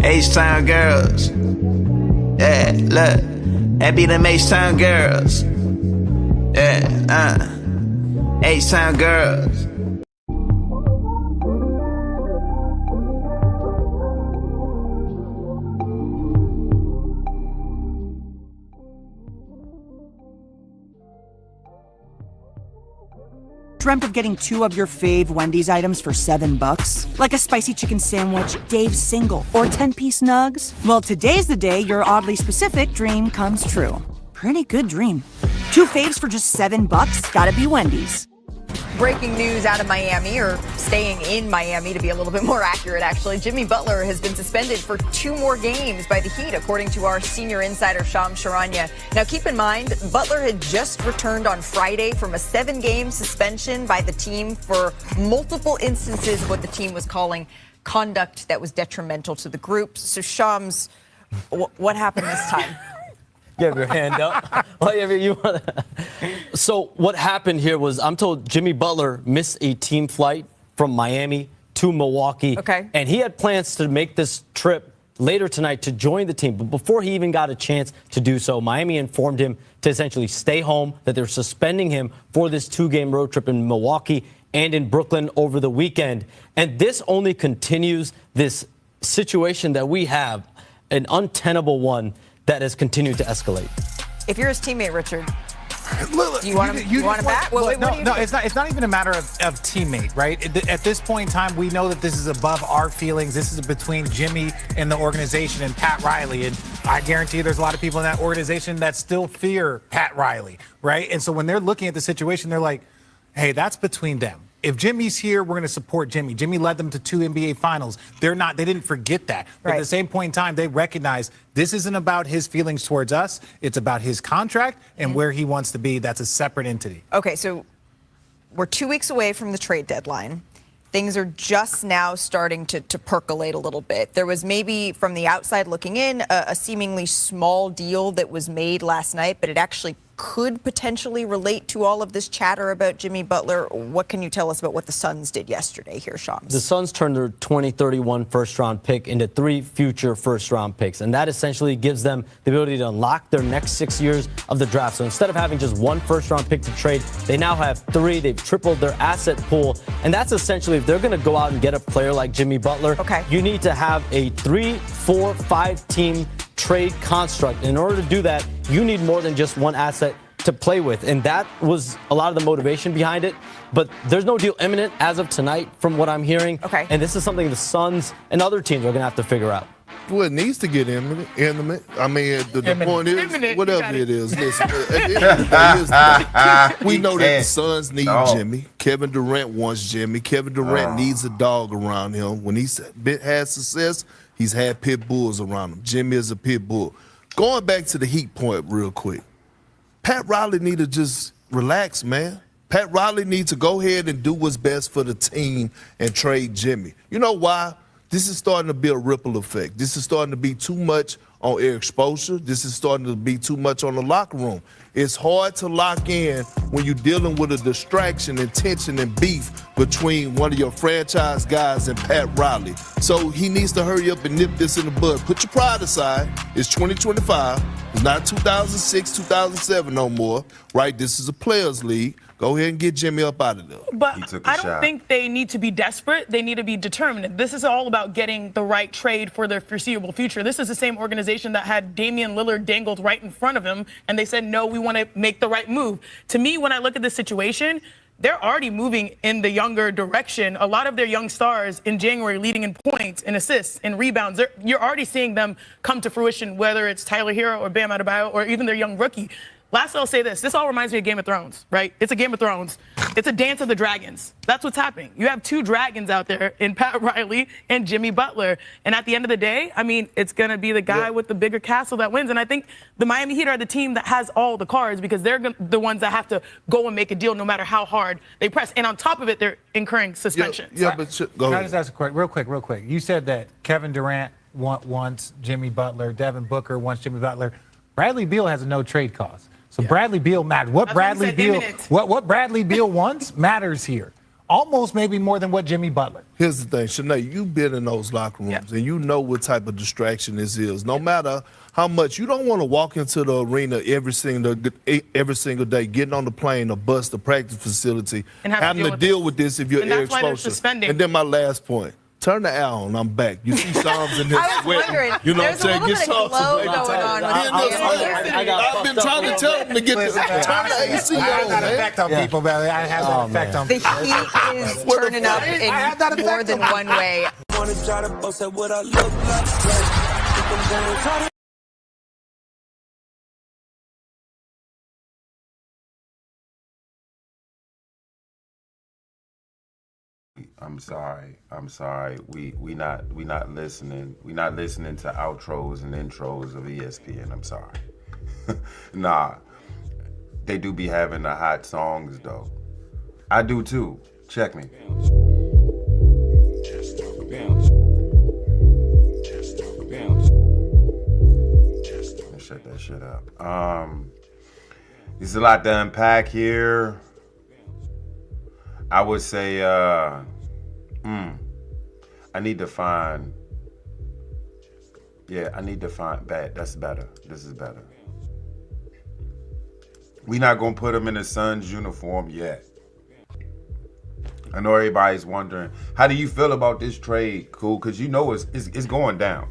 H-Town girls. Yeah, look. That be them H-Town girls. Yeah, H-Town girls. Dreamt of getting 2 of your fave Wendy's items for $7? Like a spicy chicken sandwich, Dave's single, or 10-piece nugs? Well, today's the day your oddly specific dream comes true. Pretty good dream. 2 faves for just $7? Gotta be Wendy's. Breaking news out of Miami, or staying in Miami to be a little bit more accurate, actually. Jimmy Butler has been suspended for 2 more games by the Heat, according to our senior insider, Shams Charania. Now, keep in mind, Butler had just returned on Friday from a 7-game suspension by the team for multiple instances of what the team was calling conduct that was detrimental to the group. So Shams, What happened this time? You have your hand up. So what happened here was, I'm told Jimmy Butler missed a team flight from Miami to Milwaukee. Okay. And he had plans to make this trip later tonight to join the team. But before he even got a chance to do so, Miami informed him to essentially stay home, that they're suspending him for this 2-game road trip in Milwaukee and in Brooklyn over the weekend. And this only continues this situation that we have, an untenable one that has continued to escalate. If you're his teammate, Richard, Look, do you want him back? No, it's not even a matter of teammate, right? At this point in time, we know that this is above our feelings. This is between Jimmy and the organization and Pat Riley. And I guarantee you there's a lot of people in that organization that still fear Pat Riley, right? And so when they're looking at the situation, they're like, hey, that's between them. If Jimmy's here, we're going to support Jimmy. Jimmy led them to 2 NBA finals. They didn't forget that. But at the same point in time, they recognize this isn't about his feelings towards us. It's about his contract and where he wants to be. That's a separate entity. Okay, so we're 2 weeks away from the trade deadline. Things are just now starting to percolate a little bit. There was maybe, from the outside looking in, a seemingly small deal that was made last night, but it actually could potentially relate to all of this chatter about Jimmy Butler. What can you tell us about what the Suns did yesterday here, Shams? The Suns turned their 2031 first-round pick into 3 future first-round picks, and that essentially gives them the ability to unlock their next 6 years of the draft. So instead of having just 1 first-round pick to trade, they now have 3. They've tripled their asset pool, and that's essentially, if they're going to go out and get a player like Jimmy Butler, you need to have a 3, 4, 5 team trade construct. In order to do that, you need more than just 1 asset to play with, and that was a lot of the motivation behind it. But there's no deal imminent as of tonight, from what I'm hearing. Okay. And this is something the Suns and other teams are going to have to figure out. Well, it needs to get imminent. I mean, the point is, imminent, whatever it is, listen, we know that the Suns need Jimmy. Kevin Durant wants Jimmy. Kevin Durant needs a dog around him. When he's had success, he's had pit bulls around him. Jimmy is a pit bull. Going back to the Heat point real quick, Pat Riley need to just relax, man. Pat Riley needs to go ahead and do what's best for the team and trade Jimmy. You know why? This is starting to be a ripple effect. This is starting to be too much on air exposure. This is starting to be too much on the locker room. It's hard to lock in when you're dealing with a distraction and tension and beef between one of your franchise guys and Pat Riley. So he needs to hurry up and nip this in the bud. Put your pride aside. It's 2025. It's not 2006, 2007 no more, right? This is a players' league. Go ahead and get Jimmy up out of there. But I don't think they need to be desperate. They need to be determined. This is all about getting the right trade for their foreseeable future. This is the same organization that had Damian Lillard dangled right in front of him, and they said, no, we want to make the right move. To me, when I look at this situation, they're already moving in the younger direction. A lot of their young stars in January leading in points, in assists, in rebounds. You're already seeing them come to fruition, whether it's Tyler Hero or Bam Adebayo or even their young rookie. Last, I'll say this all reminds me of Game of Thrones, right? It's a Game of Thrones. It's a dance of the dragons. That's what's happening. You have 2 dragons out there in Pat Riley and Jimmy Butler. And at the end of the day, I mean, it's going to be the guy with the bigger castle that wins. And I think the Miami Heat are the team that has all the cards because they're the ones that have to go and make a deal no matter how hard they press. And on top of it, they're incurring suspensions. Can I just ask a question real quick? You said that Kevin Durant wants Jimmy Butler, Devin Booker wants Jimmy Butler. Bradley Beal has a no-trade clause. So Bradley Beal matters. What Bradley Beal wants matters here. Almost maybe more than what Jimmy Butler. Here's the thing, Shanae, you've been in those locker rooms and you know what type of distraction this is. No matter how much, you don't want to walk into the arena every single day, getting on the plane or bus the practice facility, and having to deal with this if you're air exposure. And then my last point. Turn the air on. I'm back. You see Psalms in this sweat. You know what I'm saying? Get Psalms going on. I've been trying to tell them to get the turn the AC on. I have that effect on people, man. I have that effect on people. The heat is turning up in more than one way. I'm sorry. We not listening. We not listening to outros and intros of ESPN. I'm sorry. Nah, they do be having the hot songs though. I do too. Check me. shit up. There's a lot to unpack here. I would say, I need to find. Yeah, I need to find. That's better. This is better. We're not gonna put him in the Suns uniform yet. I know everybody's wondering, how do you feel about this trade? Cool, because you know it's going down.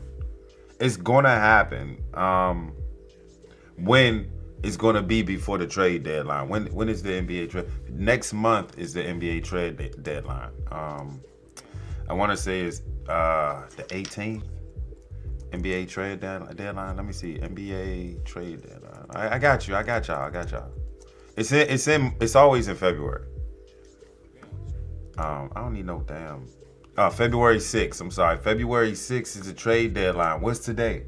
It's gonna happen. When it's gonna be before the trade deadline? When is the NBA trade? Next month is the NBA trade deadline. I want to say it's the 18th. NBA trade deadline. Let me see. NBA trade deadline. I got you. I got y'all. It's always in February. I don't need no damn. February 6th. I'm sorry. February 6th is the trade deadline. What's today?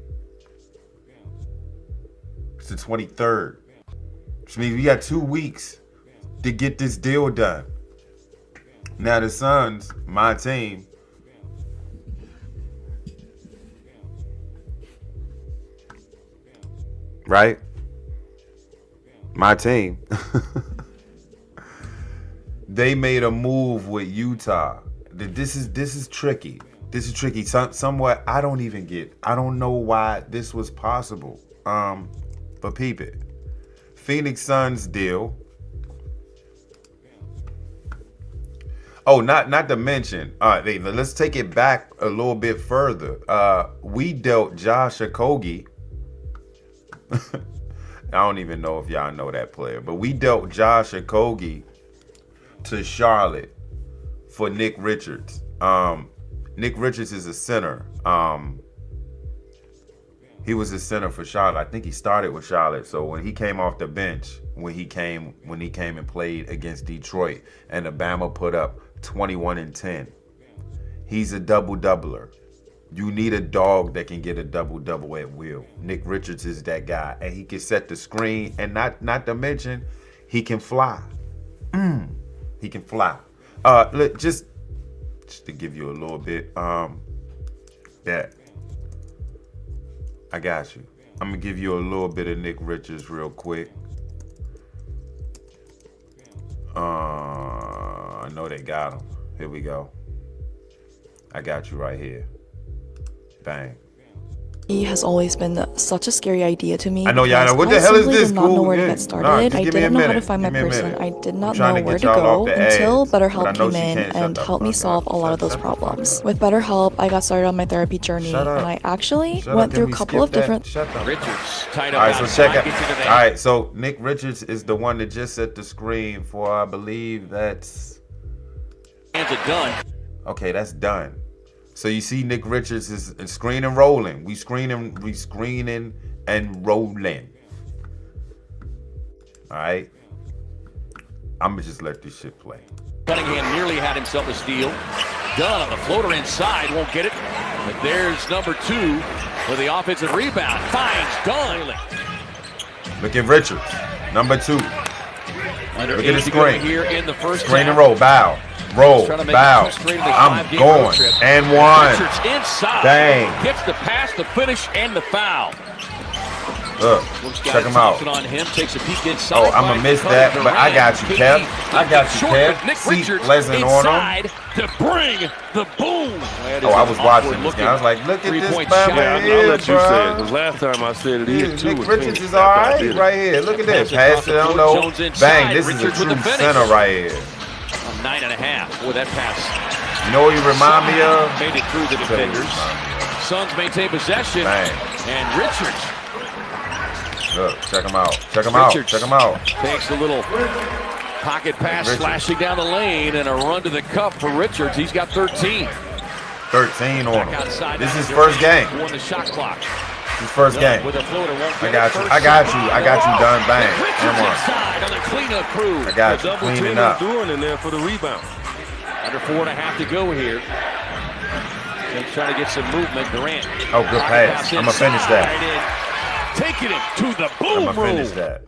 It's the 23rd. Which means we got 2 weeks to get this deal done. Now the Suns, my team, right? My team. They made a move with Utah. This is tricky. This is tricky. Somewhat I don't know why this was possible. But peep it. Phoenix Suns deal. Oh, not to mention. Let's take it back a little bit further. We dealt Josh Okogie. I don't even know if y'all know that player, but we dealt Josh Okogie to Charlotte for Nick Richards. Nick Richards is a center. He was a center for Charlotte. I think he started with Charlotte. So when he came off the bench, when he came and played against Detroit, and Alabama put up 21 and 10, he's a double-doubler. You need a dog that can get a double-double at will. Nick Richards is that guy, and he can set the screen, and not to mention, he can fly. He can fly. Look, just to give you a little bit, that I got you. I'm gonna give you a little bit of Nick Richards real quick. I know they got him. Here we go. I got you right here. Bang. He has always been such a scary idea to me. I know y'all know. What the hell is this? I did not know where to get started. I didn't know how to find my person. I did not know where to go until BetterHelp came in and helped me solve a lot of those problems. With BetterHelp, I got started on my therapy journey, and I actually went through a couple of different. Richards tied up. All right, so check it. All right, so Nick Richards is the one that just set the screen for, I believe that's. Hands are done. Okay, that's done. So you see Nick Richards is screen and rolling. We screening and rolling. All right. I'm gonna just let this shit play. Cunningham nearly had himself a steal. Dunn on the floater inside, won't get it. But there's number 2 for the offensive rebound. Finds Dunn. Look at Richards, number 2. Look at the screen. Here in the first screen and roll, bow. Roll, bow, I'm going, and one. Richards inside. Dang. Gets the pass, the finish, and the foul. Look, check him out. On him, takes a peek inside. Oh, I'm going to miss that, but I got you, Kev. I got you, Kev. See Pleasant on him. To bring the boom. Oh, I was watching this game. I was like, look at this Batman here, I'll let you say it, because last time I said it, he hit 2. Nick Richards is all right here. Look at this. Pass it down low. Bang, this is a true center right here. 9.5. Boy, that pass. You know what you remind me of? Made it through the defenders. Suns maintain possession. Bang. And Richards. Look, check him out. Check him out. Check him out. Takes a little pocket pass, slashing down the lane, and a run to the cup for Richards. He's got 13. 13 on him. This is his first game. Won the shot clock. His first game. With a floater, I got you. I got you. I got you done. Bang. Come on. On the cleanup crew. I got you. Cleaning up. Doing in there for the rebound. Under 4.5 to go here. Just trying to get some movement. Durant. Oh, good pass. I'm going to finish that. Taking it to the boom I'm going to finish that.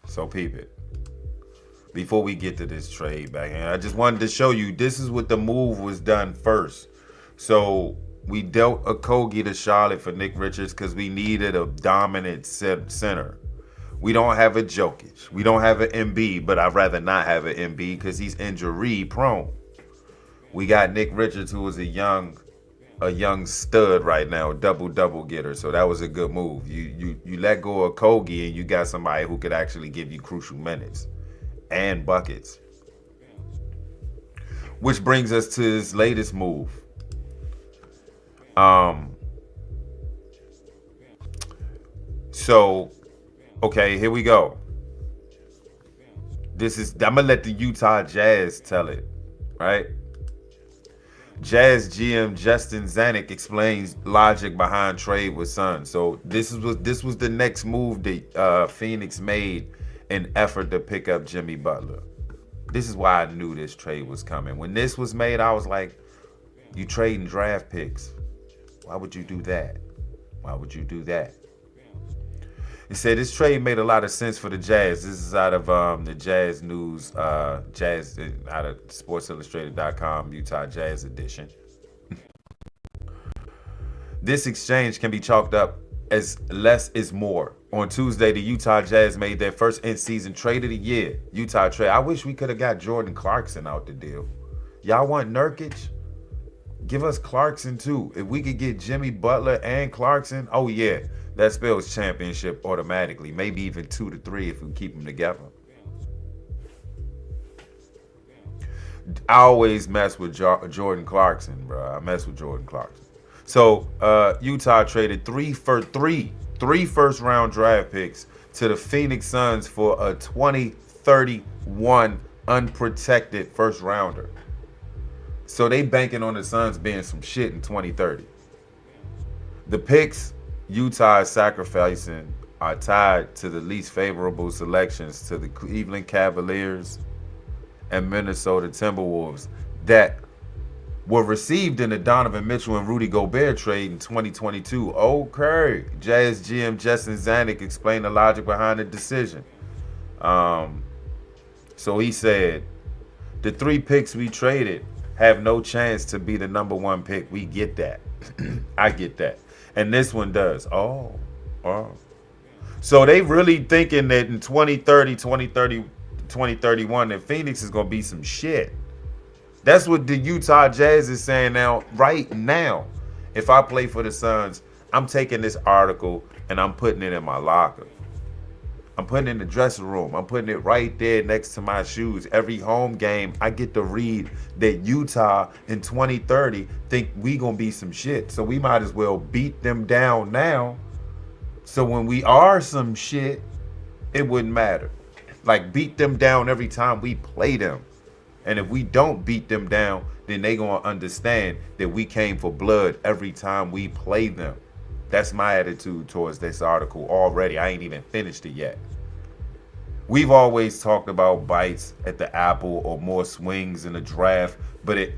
So peep it. Before we get to this trade back here, I just wanted to show you this is what the move was done first. So We dealt Okogie to Charlotte for Nick Richards because we needed a dominant center. We don't have a Jokic. We don't have an Embiid, but I'd rather not have an Embiid because he's injury prone. We got Nick Richards, who is a young stud right now, double getter. So that was a good move. You let go of Okogie and you got somebody who could actually give you crucial minutes and buckets. Which brings us to his latest move. So, okay, here we go. I'm gonna let the Utah Jazz tell it, right? Jazz GM Justin Zanuck explains logic behind trade with Suns. So this was the next move that Phoenix made in effort to pick up Jimmy Butler. This is why I knew this trade was coming. When this was made, I was like, you trading draft picks. Why would you do that? Why would you do that? He said this trade made a lot of sense for the Jazz. This is out of the Jazz News, Jazz out of SportsIllustrated.com, Utah Jazz edition. This exchange can be chalked up as less is more. On Tuesday, the Utah Jazz made their first in-season trade of the year. Utah trade. I wish we could have got Jordan Clarkson out the deal. Y'all want Nurkic? Give us Clarkson too. If we could get Jimmy Butler and Clarkson, oh yeah, that spells championship automatically. Maybe even 2 to 3 if we keep them together. I always mess with Jordan Clarkson, bro. I mess with Jordan Clarkson. So Utah traded three first-round draft picks to the Phoenix Suns for a 2031 unprotected first-rounder. So they banking on the Suns being some shit in 2030. The picks Utah is sacrificing are tied to the least favorable selections to the Cleveland Cavaliers and Minnesota Timberwolves that were received in the Donovan Mitchell and Rudy Gobert trade in 2022. Okay. Jazz GM Justin Zanuck explained the logic behind the decision. So he said, the 3 picks we traded have no chance to be the number 1 pick. We get that. I get that. And this one does. Oh. So they really thinking that in 2031, that Phoenix is going to be some shit. That's what the Utah Jazz is saying now, right now. If I play for the Suns, I'm taking this article and I'm putting it in my locker. I'm putting it in the dressing room. I'm putting it right there next to my shoes. Every home game, I get to read that Utah in 2030 think we gonna be some shit. So we might as well beat them down now. So when we are some shit, it wouldn't matter. Like, beat them down every time we play them. And if we don't beat them down, then they gonna understand that we came for blood every time we play them. That's my attitude towards this article already. I ain't even finished it yet. We've always talked about bites at the apple or more swings in the draft, but it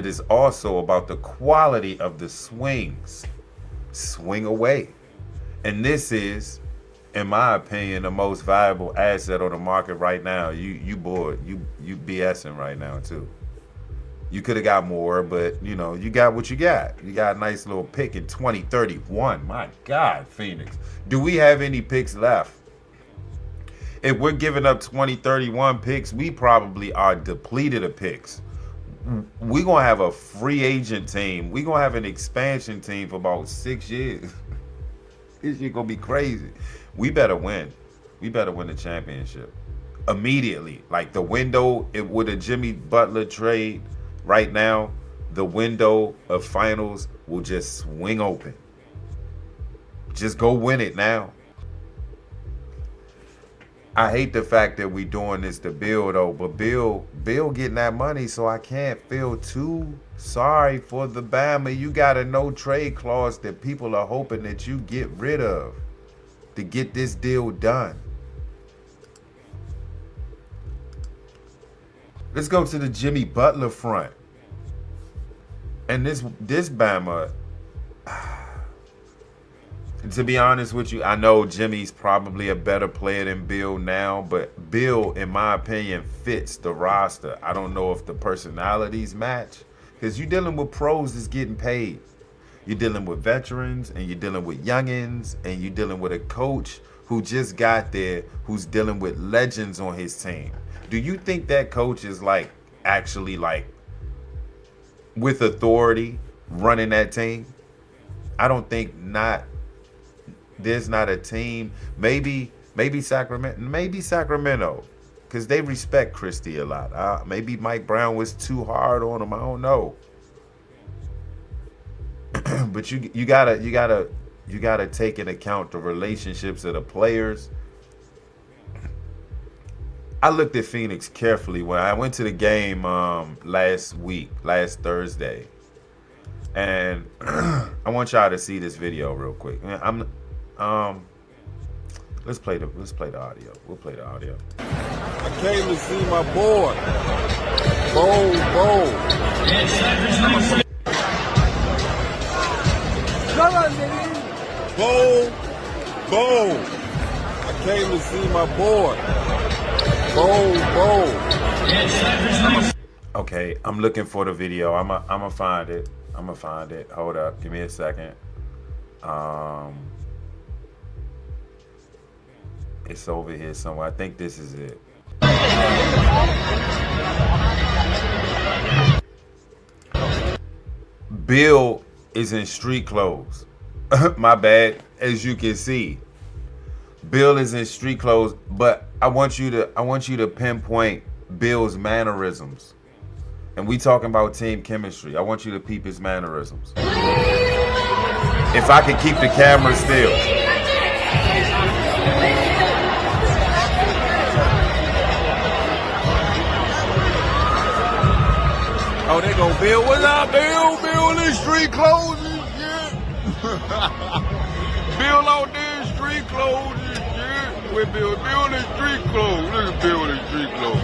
is also about the quality of the swings. Swing away. And this is, in my opinion, the most valuable asset on the market right now. You bored. You BSing right now too. You could have got more, but you got what you got. You got a nice little pick in 2031. My God, Phoenix. Do we have any picks left? If we're giving up 2031 picks, we probably are depleted of picks. We're going to have a free agent team. We're going to have an expansion team for about 6 years. This shit going to be crazy. We better win. We better win the championship immediately. Like the window with a Jimmy Butler trade right now, the window of finals will just swing open. Just go win it now. I hate the fact that we doing this to Bill though, but Bill getting that money, so I can't feel too sorry for the Bama. You got a no trade clause that people are hoping that you get rid of to get this deal done. Let's go to the Jimmy Butler front. And this Bama, to be honest with you, I know Jimmy's probably a better player than Bill now, but Bill, in my opinion, fits the roster. I don't know if the personalities match, Because you're dealing with pros that's getting paid. You're dealing with veterans, and you're dealing with youngins, and you're dealing with a coach who just got there, who's dealing with legends on his team. Do you think that coach is like actually like with authority running that team? I don't think not. There's not a team. Maybe Sacramento, because they respect Christie a lot. Maybe Mike Brown was too hard on him. I don't know. But you gotta take into account the relationships of the players. I looked at Phoenix carefully when I went to the game last Thursday, and I want y'all to see this video real quick. Let's play the audio. We'll play the audio. I came to see my boy. Bowl. Bowl. I came to see my boy. Bowl. Okay, I'm looking for the video. I'ma find it. Hold up. Give me a second. It's over here somewhere. I think this is it. Bill is in street clothes. My bad. As you can see, Bill is in street clothes, but I want you to pinpoint Bill's mannerisms. And we talking about team chemistry. I want you to peep his mannerisms. If I could keep the camera still. Oh, they go, Bill. What's up, Bill? Bill in street clothes and shit. Bill out there in street clothes and shit. With Bill in street clothes. Look at Bill in street clothes.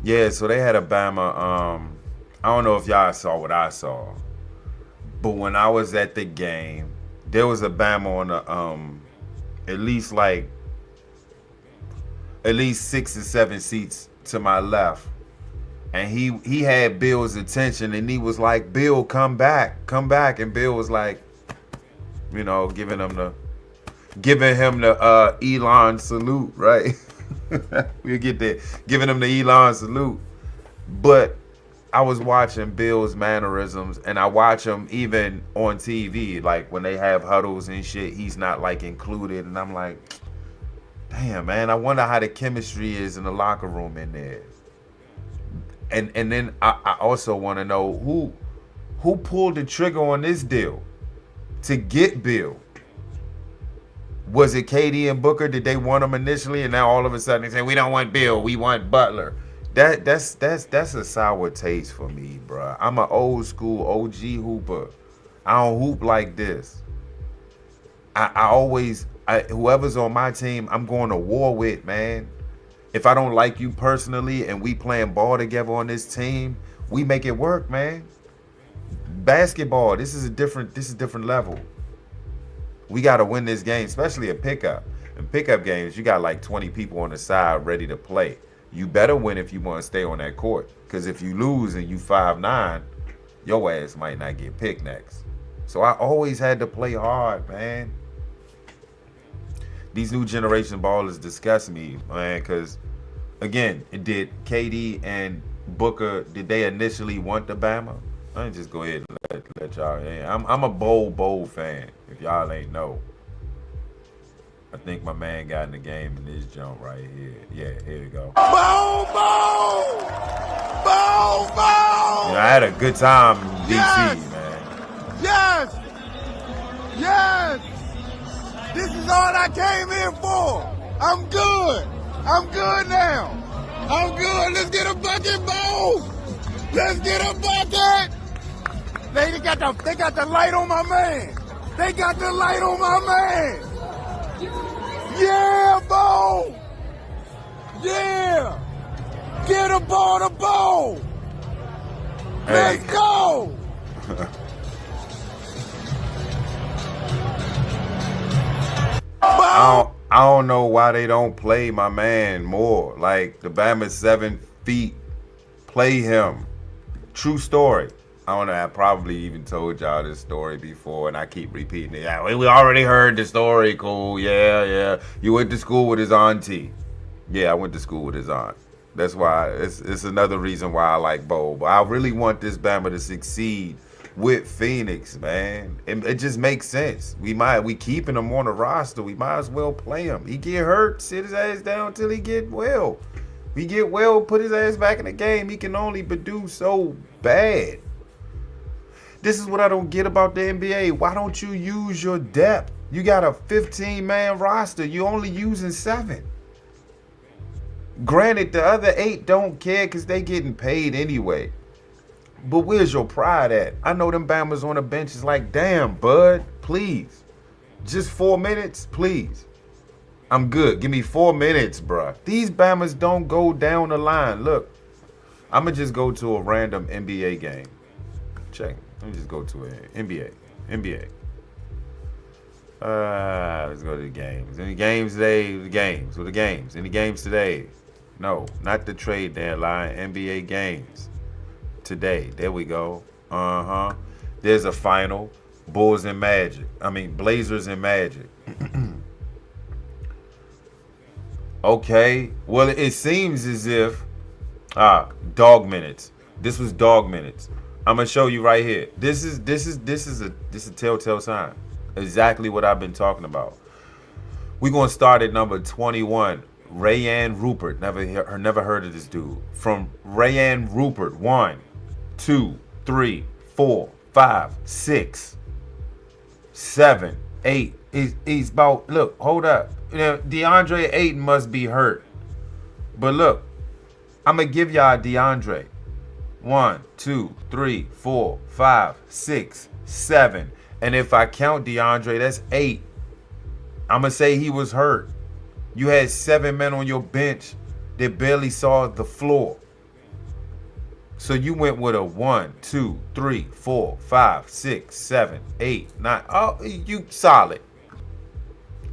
Yeah, so they had a Bama. I don't know if y'all saw what I saw, but when I was at the game, there was a Bama on the at least 6 or 7 seats to my left, and he had Bill's attention, and he was like, "Bill, come back," and Bill was like, giving him the Elon salute, right? We'll get there, giving him the Elon salute. But I was watching Bill's mannerisms, and I watch him even on TV, like when they have huddles and shit, he's not like included, and I'm like, damn, man, I wonder how the chemistry is in the locker room in there. And then I also want to know who pulled the trigger on this deal to get Bill. Was it KD and Booker? Did they want him initially, and now all of a sudden they say we don't want Bill, we want Butler? That's a sour taste for me, bro. I'm an old school OG hooper. I don't hoop like this. Whoever's on my team, I'm going to war with, man. If I don't like you personally and we playing ball together on this team, we make it work, man. Basketball, this is a different level. We got to win this game, especially a pickup. In pickup games, you got like 20 people on the side ready to play. You better win if you want to stay on that court. Because if you lose and you 5'9", your ass might not get picked next. So I always had to play hard, man. These new generation ballers disgust me, man, because, again, did KD and Booker, did they initially want the Bama? I just go ahead and let y'all. I'm a bold fan, if y'all ain't know. I think my man got in the game in this jump right here. Yeah, here we go. Bowl! I had a good time in DC, man. Yes! This is all I came in for. I'm good now. I'm good. Let's get a bucket, Bowl. Let's get a bucket. They got the light on my man. They got the light on my man. Yeah, Bowl. Yeah. Get a ball to Bowl. Let's go! I don't know why they don't play my man more. Like, the Bama's 7 feet. Play him. True story. I don't know. I probably even told y'all this story before, and I keep repeating it. Yeah, we already heard the story. Cool. Yeah. You went to school with his auntie. Yeah, I went to school with his aunt. That's why it's another reason why I like Bo. But I really want this Bama to succeed with Phoenix, man. It just makes sense. We keeping him on the roster. We might as well play him. He get hurt, sit his ass down till he get well. He get well, put his ass back in the game. He can only but do so bad. This is what I don't get about the NBA. Why don't you use your depth? You got a 15-man roster. You only using 7. Granted, the other 8 don't care because they getting paid anyway. But where's your pride at? I know them Bama's on the bench is like, damn, bud, please. Just 4 minutes, please. I'm good. Give me 4 minutes, bruh. These Bama's don't go down the line. Look, I'm going to just go to a random NBA game. Check. Let me just go to an NBA. Let's go to the games. Any games today? The games. What are the games? Any games today? No, not the trade deadline. NBA games today. There we go. There's a final. Blazers and Magic. Okay. Well, it seems as if dog minutes. This was dog minutes. I'm gonna show you right here. This is a telltale sign. Exactly what I've been talking about. We're gonna start at number 21. Rayanne Rupert. Never heard of this dude. From Rayanne Rupert. 1, 2, 3, 4, 5, 6, 7, 8. He's about. Look, hold up. You know, DeAndre Ayton must be hurt. But look, I'm gonna give y'all DeAndre. 1, 2, 3, 4, 5, 6, 7. And if I count DeAndre, that's 8. I'm going to say he was hurt. You had 7 men on your bench that barely saw the floor. So you went with a 1, 2, 3, 4, 5, 6, 7, 8, 9. Oh, you solid.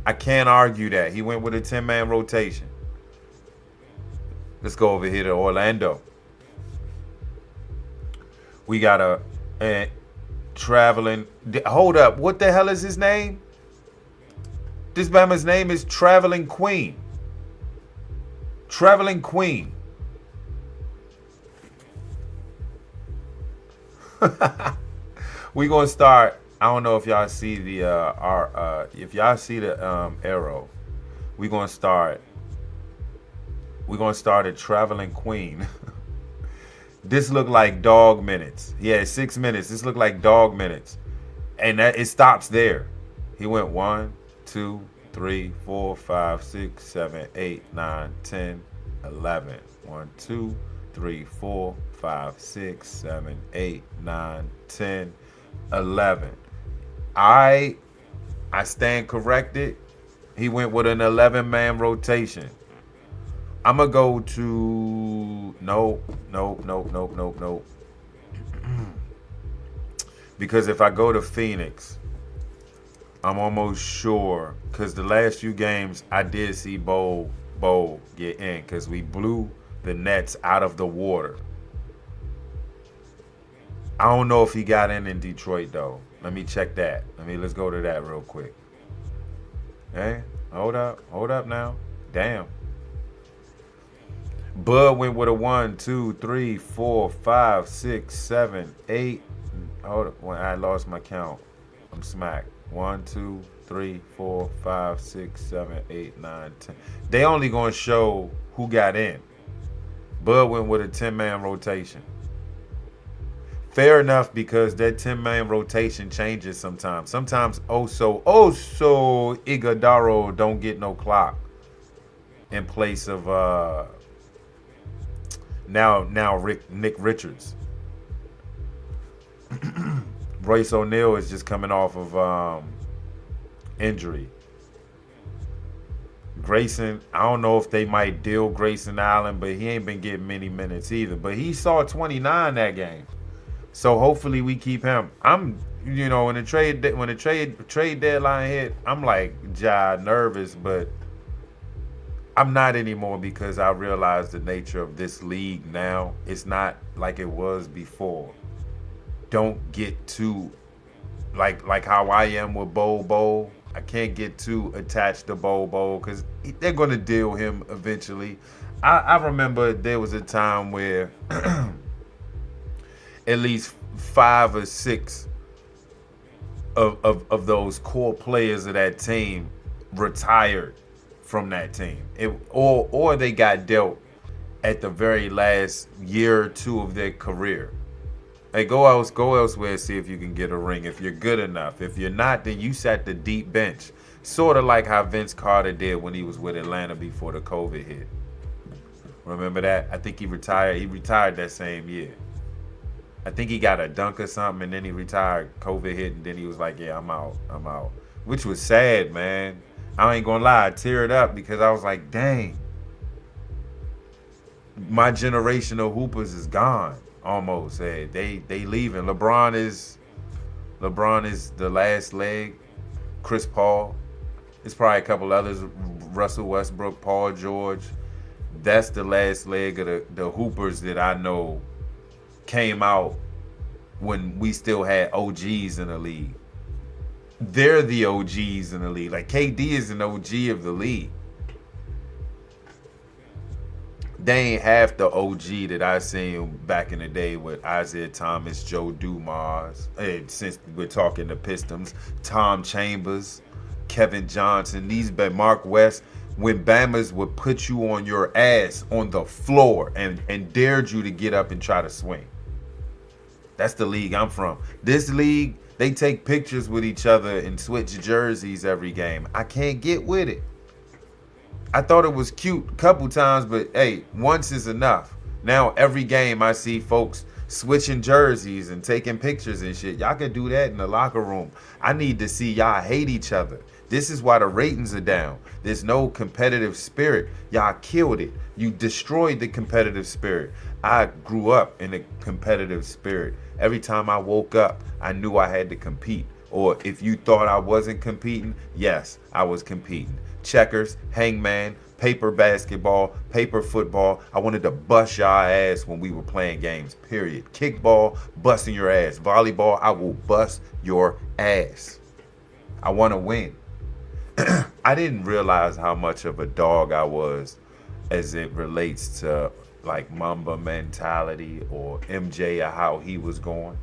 I can't argue that. He went with a 10-man rotation. Let's go over here to Orlando. We got a traveling. Hold up. What the hell is his name? This Bama's name is Traveling Queen. Traveling Queen. We gonna start. I don't know if y'all see the arrow. We gonna start at Traveling Queen. This looked like dog minutes. He had 6 minutes. This looked like dog minutes. And that it stops there. He went 1, 2, 3, 4, 5, 6, 7, 8, 9, 10, 11. 1, 2, 3, 4, 5, 6, 7, 8, 9, 10, 11. I stand corrected. He went with an 11-man rotation. I'm going to go to... No. Because if I go to Phoenix, I'm almost sure, because the last few games, I did see Bo get in, because we blew the Nets out of the water. I don't know if he got in Detroit, though. Let me check that. Let's go to that real quick. Hey, hold up now. Damn. Bud went with a 1, 2, 3, 4, 5, 6, 7, 8. Hold up. I lost my count. I'm smacked. 1, 2, 3, 4, 5, 6, 7, 8, 9, 10. They only gonna show who got in. Bud went with a 10-man rotation. Fair enough, because that 10-man rotation changes sometimes. Sometimes Oso Iguodala don't get no clock in place of now Nick Richards. Royce O'Neal is just coming off of injury. Grayson, I don't know if they might deal Grayson Allen, but he ain't been getting many minutes either. But he saw 29 that game. So hopefully we keep him. I'm, you know, when the trade deadline hit, I'm like nervous, but I'm not anymore because I realize the nature of this league now. It's not like it was before. Don't get too like how I am with Bobo. I can't get too attached to Bobo because they're gonna deal him eventually. I remember there was a time where at least 5 or 6 of those core players of that team retired from that team, or they got dealt at the very last year or 2 of their career. Hey, go elsewhere and see if you can get a ring if you're good enough. If you're not, then you sat the deep bench, sort of like how Vince Carter did when he was with Atlanta before the COVID hit. Remember that? I think he retired. He retired that same year. I think he got a dunk or something, and then he retired. COVID hit, and then he was like, "Yeah, I'm out. I'm out," which was sad, man. I ain't gonna lie, I teared up because I was like, dang, my generation of hoopers is gone almost. They leaving. LeBron is the last leg. Chris Paul. There's probably a couple others. Russell Westbrook, Paul George. That's the last leg of the hoopers that I know came out when we still had OGs in the league. They're the OGs in the league. Like KD is an OG of the league. They ain't half the OG that I seen back in the day with Isaiah Thomas, Joe Dumars. And since we're talking the Pistons, Tom Chambers, Kevin Johnson, Mark West. When Bammers would put you on your ass on the floor and dared you to get up and try to swing. That's the league I'm from. This league, they take pictures with each other and switch jerseys every game. I can't get with it. I thought it was cute a couple times, but hey, once is enough. Now every game I see folks switching jerseys and taking pictures and shit. Y'all can do that in the locker room. I need to see y'all hate each other. This is why the ratings are down. There's no competitive spirit. Y'all killed it. You destroyed the competitive spirit. I grew up in a competitive spirit. Every time I woke up, I knew I had to compete. Or if you thought I wasn't competing, yes, I was competing. Checkers, hangman, paper basketball, paper football. I wanted to bust y'all ass when we were playing games, period. Kickball, busting your ass. Volleyball, I will bust your ass. I want to win. I didn't realize how much of a dog I was as it relates to like Mamba mentality or MJ or how he was going.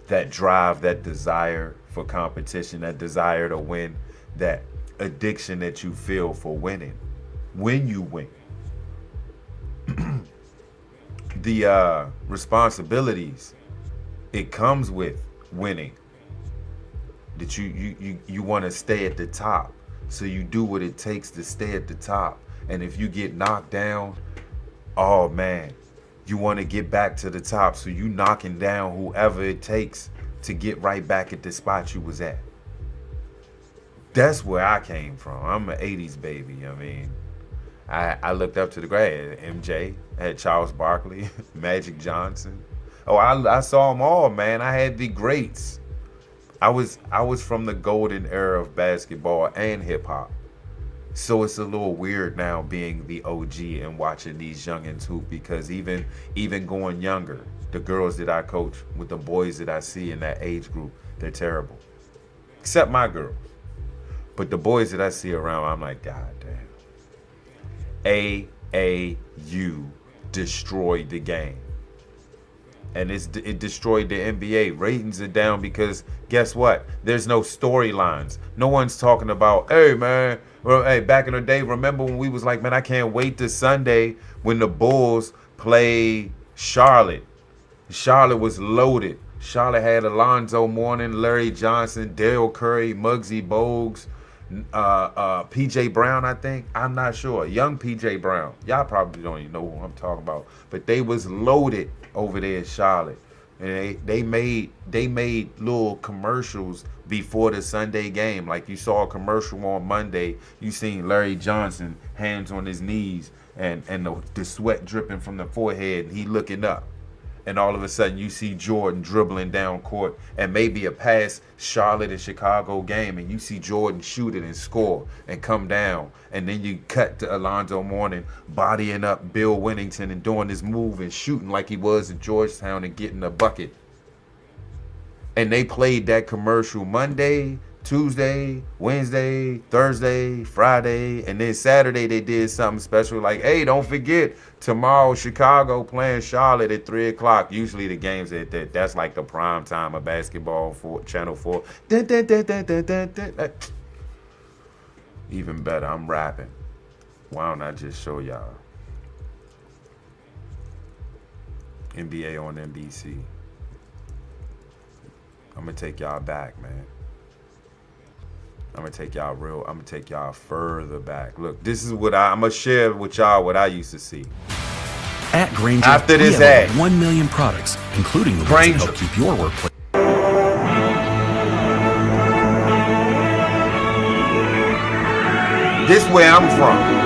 That drive, that desire for competition, that desire to win, that addiction that you feel for winning when you win. The responsibilities it comes with winning. That you want to stay at the top, so you do what it takes to stay at the top. And if you get knocked down, oh man, you want to get back to the top, so you knocking down whoever it takes to get right back at the spot you was at. That's where I came from. I'm an 80s baby. I mean, I looked up to the great MJ, I had Charles Barkley, Magic Johnson. Oh, I saw them all, man. I had the greats. I was from the golden era of basketball and hip hop. So it's a little weird now being the OG and watching these youngins hoop, because even going younger, the girls that I coach with the boys that I see in that age group, they're terrible. Except my girls. But the boys that I see around, I'm like, God damn. AAU destroyed the game. And it destroyed the NBA. Ratings are down because guess what? There's no storylines. No one's talking about, hey man, hey, back in the day, remember when we was like, man, I can't wait till Sunday when the Bulls play Charlotte. Charlotte was loaded. Charlotte had Alonzo Mourning, Larry Johnson, Dale Curry, Muggsy Bogues, PJ Brown, I think. I'm not sure. Young PJ Brown. Y'all probably don't even know who I'm talking about. But they was loaded over there in Charlotte. And they made little commercials before the Sunday game. Like you saw a commercial on Monday, you seen Larry Johnson, hands on his knees and the sweat dripping from the forehead, and he looking up. and all of a sudden you see Jordan dribbling down court and maybe a past Charlotte and Chicago game, and you see Jordan shoot it and score and come down, and then you cut to Alonzo Mourning bodying up Bill Winnington and doing this move and shooting like he was in Georgetown and getting a bucket. And they played that commercial Monday, Tuesday, Wednesday, Thursday, Friday, and then Saturday they did something special like, hey, don't forget, tomorrow Chicago playing Charlotte at 3 o'clock. Usually the games that's like the prime time of basketball for Channel 4. Even better, I'm rapping. Why don't I just show y'all? NBA on NBC. I'm gonna take y'all back, man. I'm gonna take y'all further back. Look, this is what I'm gonna share with y'all what I used to see. At Grainger, after this we have ad, over 1 million products, including the ones that help keep your workplace. This where I'm from.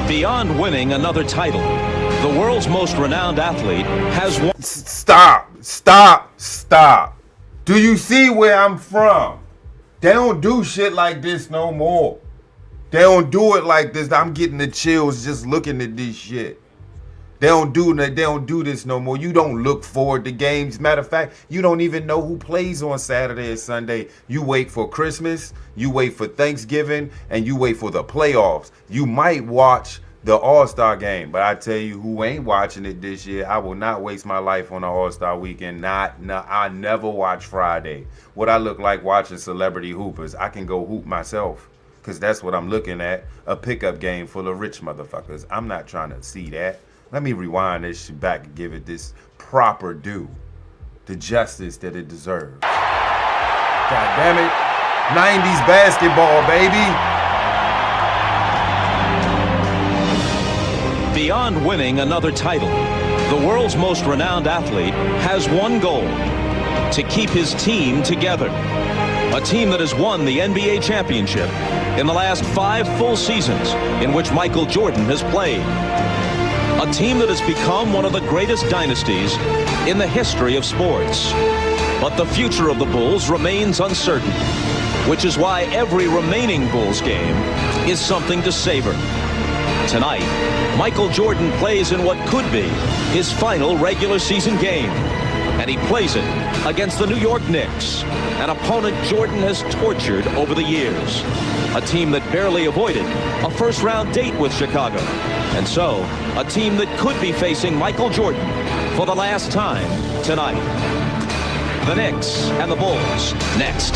Beyond winning another title, the world's most renowned athlete has won. Stop. Do you see where I'm from? They don't do shit like this no more. They don't do it like this. I'm getting the chills just looking at this shit. They don't do this no more. You don't look forward to games. Matter of fact, you don't even know who plays on Saturday and Sunday. You wait for Christmas, you wait for Thanksgiving, and you wait for the playoffs. You might watch the All-Star game, but I tell you who ain't watching it this year. I will not waste my life on the All-Star weekend. I never watch Friday. What I look like watching celebrity hoopers, I can go hoop myself, because that's what I'm looking at, a pickup game full of rich motherfuckers. I'm not trying to see that. Let me rewind this shit back and give it this proper due, the justice that it deserves. God damn it. 90s basketball, baby. Beyond winning another title, the world's most renowned athlete has one goal: to keep his team together. A team that has won the NBA championship in the last 5 full seasons in which Michael Jordan has played. A team that has become one of the greatest dynasties in the history of sports. But the future of the Bulls remains uncertain, which is why every remaining Bulls game is something to savor. Tonight, Michael Jordan plays in what could be his final regular season game, and he plays it against the New York Knicks, an opponent Jordan has tortured over the years, a team that barely avoided a first-round date with Chicago, and so a team that could be facing Michael Jordan for the last time tonight. The Knicks and the Bulls next.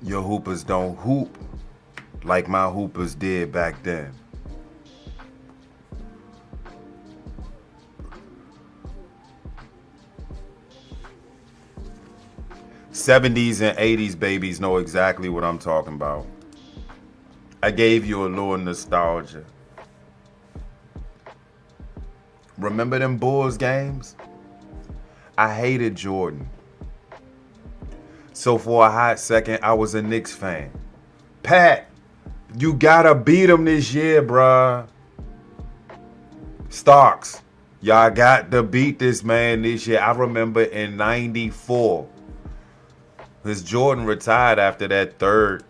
Your hoopers don't hoop like my hoopers did back then. '70s and '80s babies know exactly what I'm talking about. I gave you a little nostalgia. Remember them Bulls games? I hated Jordan. So for a hot second, I was a Knicks fan. Pat, you gotta beat him this year, bruh. Starks, y'all got to beat this man this year. I remember in '94, because Jordan retired after that third.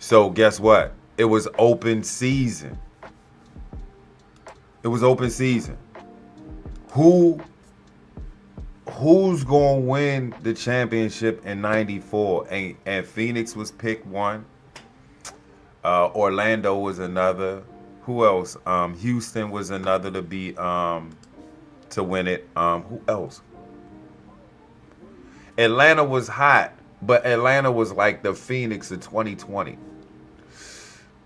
So guess what? It was open season. It was open season. Who's gonna win the championship in '94? And Phoenix was picked one. Orlando was another. Who else? Houston was another to be to win it. Who else? Atlanta was hot, but Atlanta was like the Phoenix of 2020.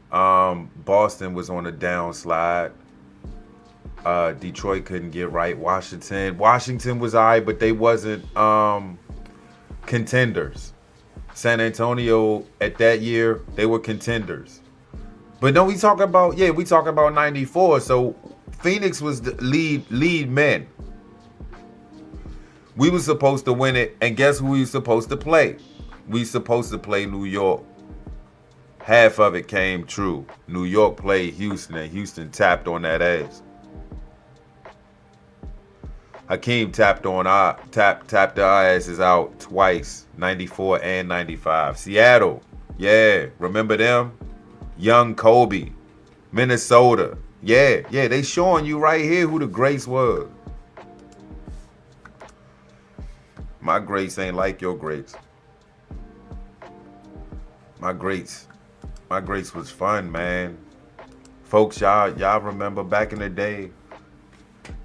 Boston was on a downslide. Detroit couldn't get right. Washington was all right, but they wasn't contenders. San Antonio at that year, they were contenders. But no, we talk about 94. So Phoenix was the lead men. We were supposed to win it, and guess who we were supposed to play? We supposed to play New York. Half of it came true. New York played Houston, and Houston tapped on that ass. Hakeem tapped their asses out twice, 94 and 95. Seattle, yeah, remember them? Young Kobe, Minnesota, yeah, they showing you right here who the greats was. My greats ain't like your greats. My greats was fun, man. Folks, y'all remember back in the day,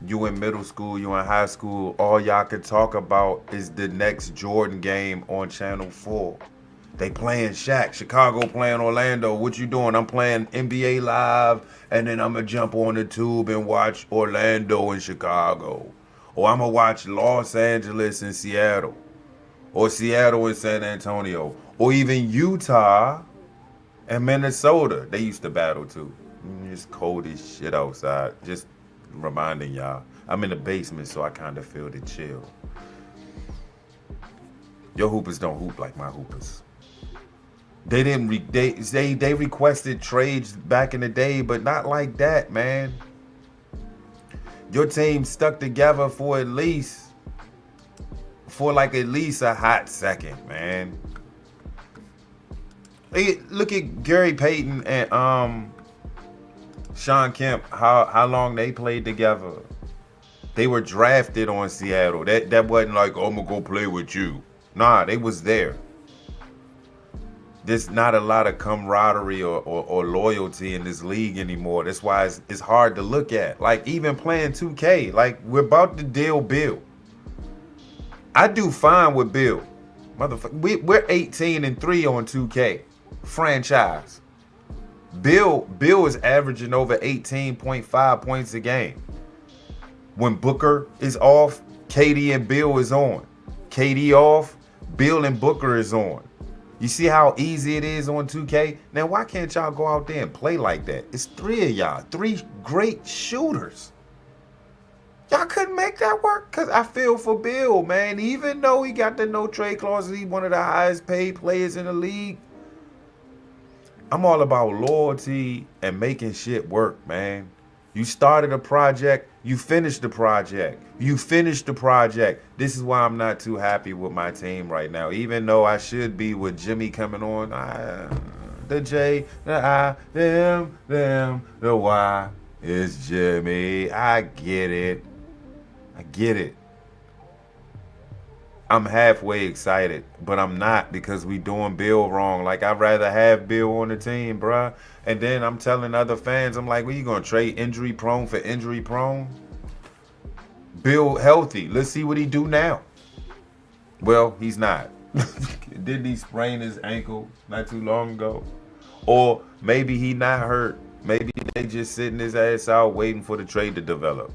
you in middle school, you in high school, all y'all could talk about is the next Jordan game on Channel 4. They playing Shaq, Chicago playing Orlando. What you doing? I'm playing NBA Live, and then I'm going to jump on the tube and watch Orlando and Chicago. Or I'm going to watch Los Angeles and Seattle. Or Seattle and San Antonio. Or even Utah and Minnesota. They used to battle too. It's cold as shit outside. Just reminding y'all. I'm in the basement, so I kind of feel the chill. Your hoopers don't hoop like my hoopers. They didn't. They requested trades back in the day, but not like that, man. Your team stuck together for at least a hot second, man. Look at Gary Payton and Sean Kemp. How long they played together? They were drafted on Seattle. That wasn't like, oh, I'm gonna go play with you. Nah, they was there. There's not a lot of camaraderie or loyalty in this league anymore. That's why it's hard to look at. Like, even playing 2K, like, we're about to deal Bill. I do fine with Bill. Motherfucker, we're 18-3 on 2K. Franchise. Bill is averaging over 18.5 points a game. When Booker is off, KD and Bill is on. KD off, Bill and Booker is on. You see how easy it is on 2K? Now, why can't y'all go out there and play like that? It's three of y'all, three great shooters. Y'all couldn't make that work? Because I feel for Bill, man. Even though he got the no trade clause, he's one of the highest paid players in the league. I'm all about loyalty and making shit work, man. You started a project, you finished the project. You finished the project. This is why I'm not too happy with my team right now. Even though I should be with Jimmy coming on. The J, the I, the M, them, the Y is Jimmy. I get it. I get it. I'm halfway excited, but I'm not because we doing Bill wrong. Like, I'd rather have Bill on the team, bruh. And then I'm telling other fans, I'm like, well, you going to trade injury prone for injury prone? Bill healthy. Let's see what he do now. Well, he's not. Didn't he sprain his ankle not too long ago? Or maybe he not hurt. Maybe they just sitting his ass out waiting for the trade to develop.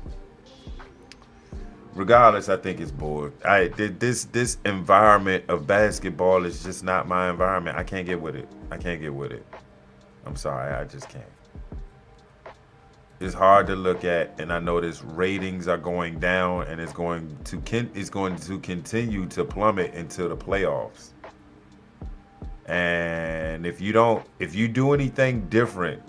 Regardless, I think it's bored. This environment of basketball is just not my environment. I can't get with it. I can't get with it. I'm sorry, I just can't. It's hard to look at, and I notice ratings are going down, and it's going to continue to plummet into the playoffs. And if you do anything different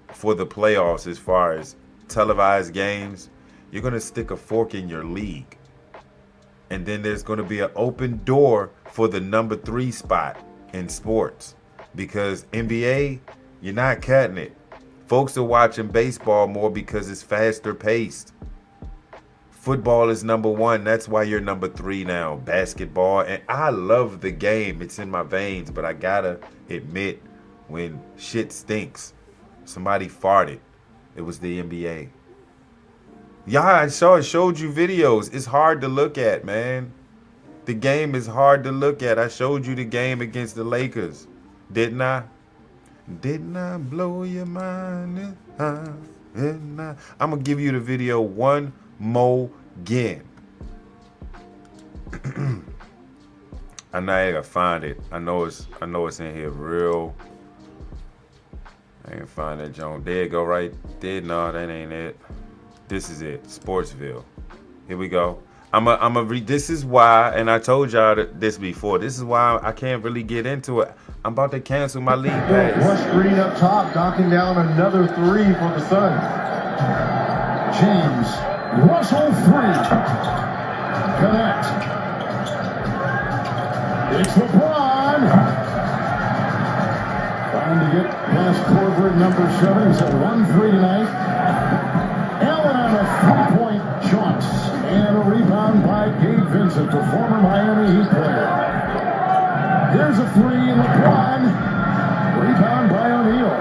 for the playoffs as far as televised games, you're going to stick a fork in your league. And then there's going to be an open door for the number 3 spot in sports. because NBA, you're not cutting it. Folks are watching baseball more because it's faster paced. Football is number one. That's why you're number 3 now. Basketball. And I love the game. It's in my veins. But I gotta admit, when shit stinks, somebody farted. It was the NBA. Yeah, I showed you videos. It's hard to look at, man. The game is hard to look at. I showed you the game against the Lakers. Didn't I? Didn't I blow your mind? I'm going to give you the video one more again. I know I gotta find it. I know it's in here real. I ain't find that Joan. There you go, right there. No, that ain't it. This is it. Sportsville. Here we go. I'm a read. This is why, and I told y'all this before. This is why I can't really get into it. I'm about to cancel my league pass. Rush Green up top, knocking down another 3 for the Suns. James Russell 3. Connect. It's LeBron. Trying to get past Corver at number 7. He's at 1-3 tonight. Allen on a 3-point shot. And a rebound by Gabe Vincent, the former Miami Heat player. There's a 3, LeBron. Rebound by O'Neal.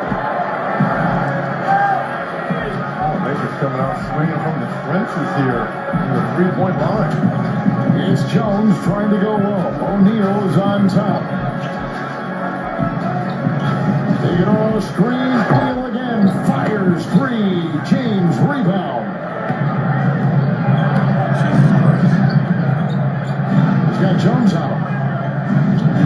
Lakers coming out swinging from the trenches here in the 3-point line. It's Jones trying to go low. O'Neal is on top. Take it on a screen. O'Neal again. Fires 3. James rebound. He's got Jones out.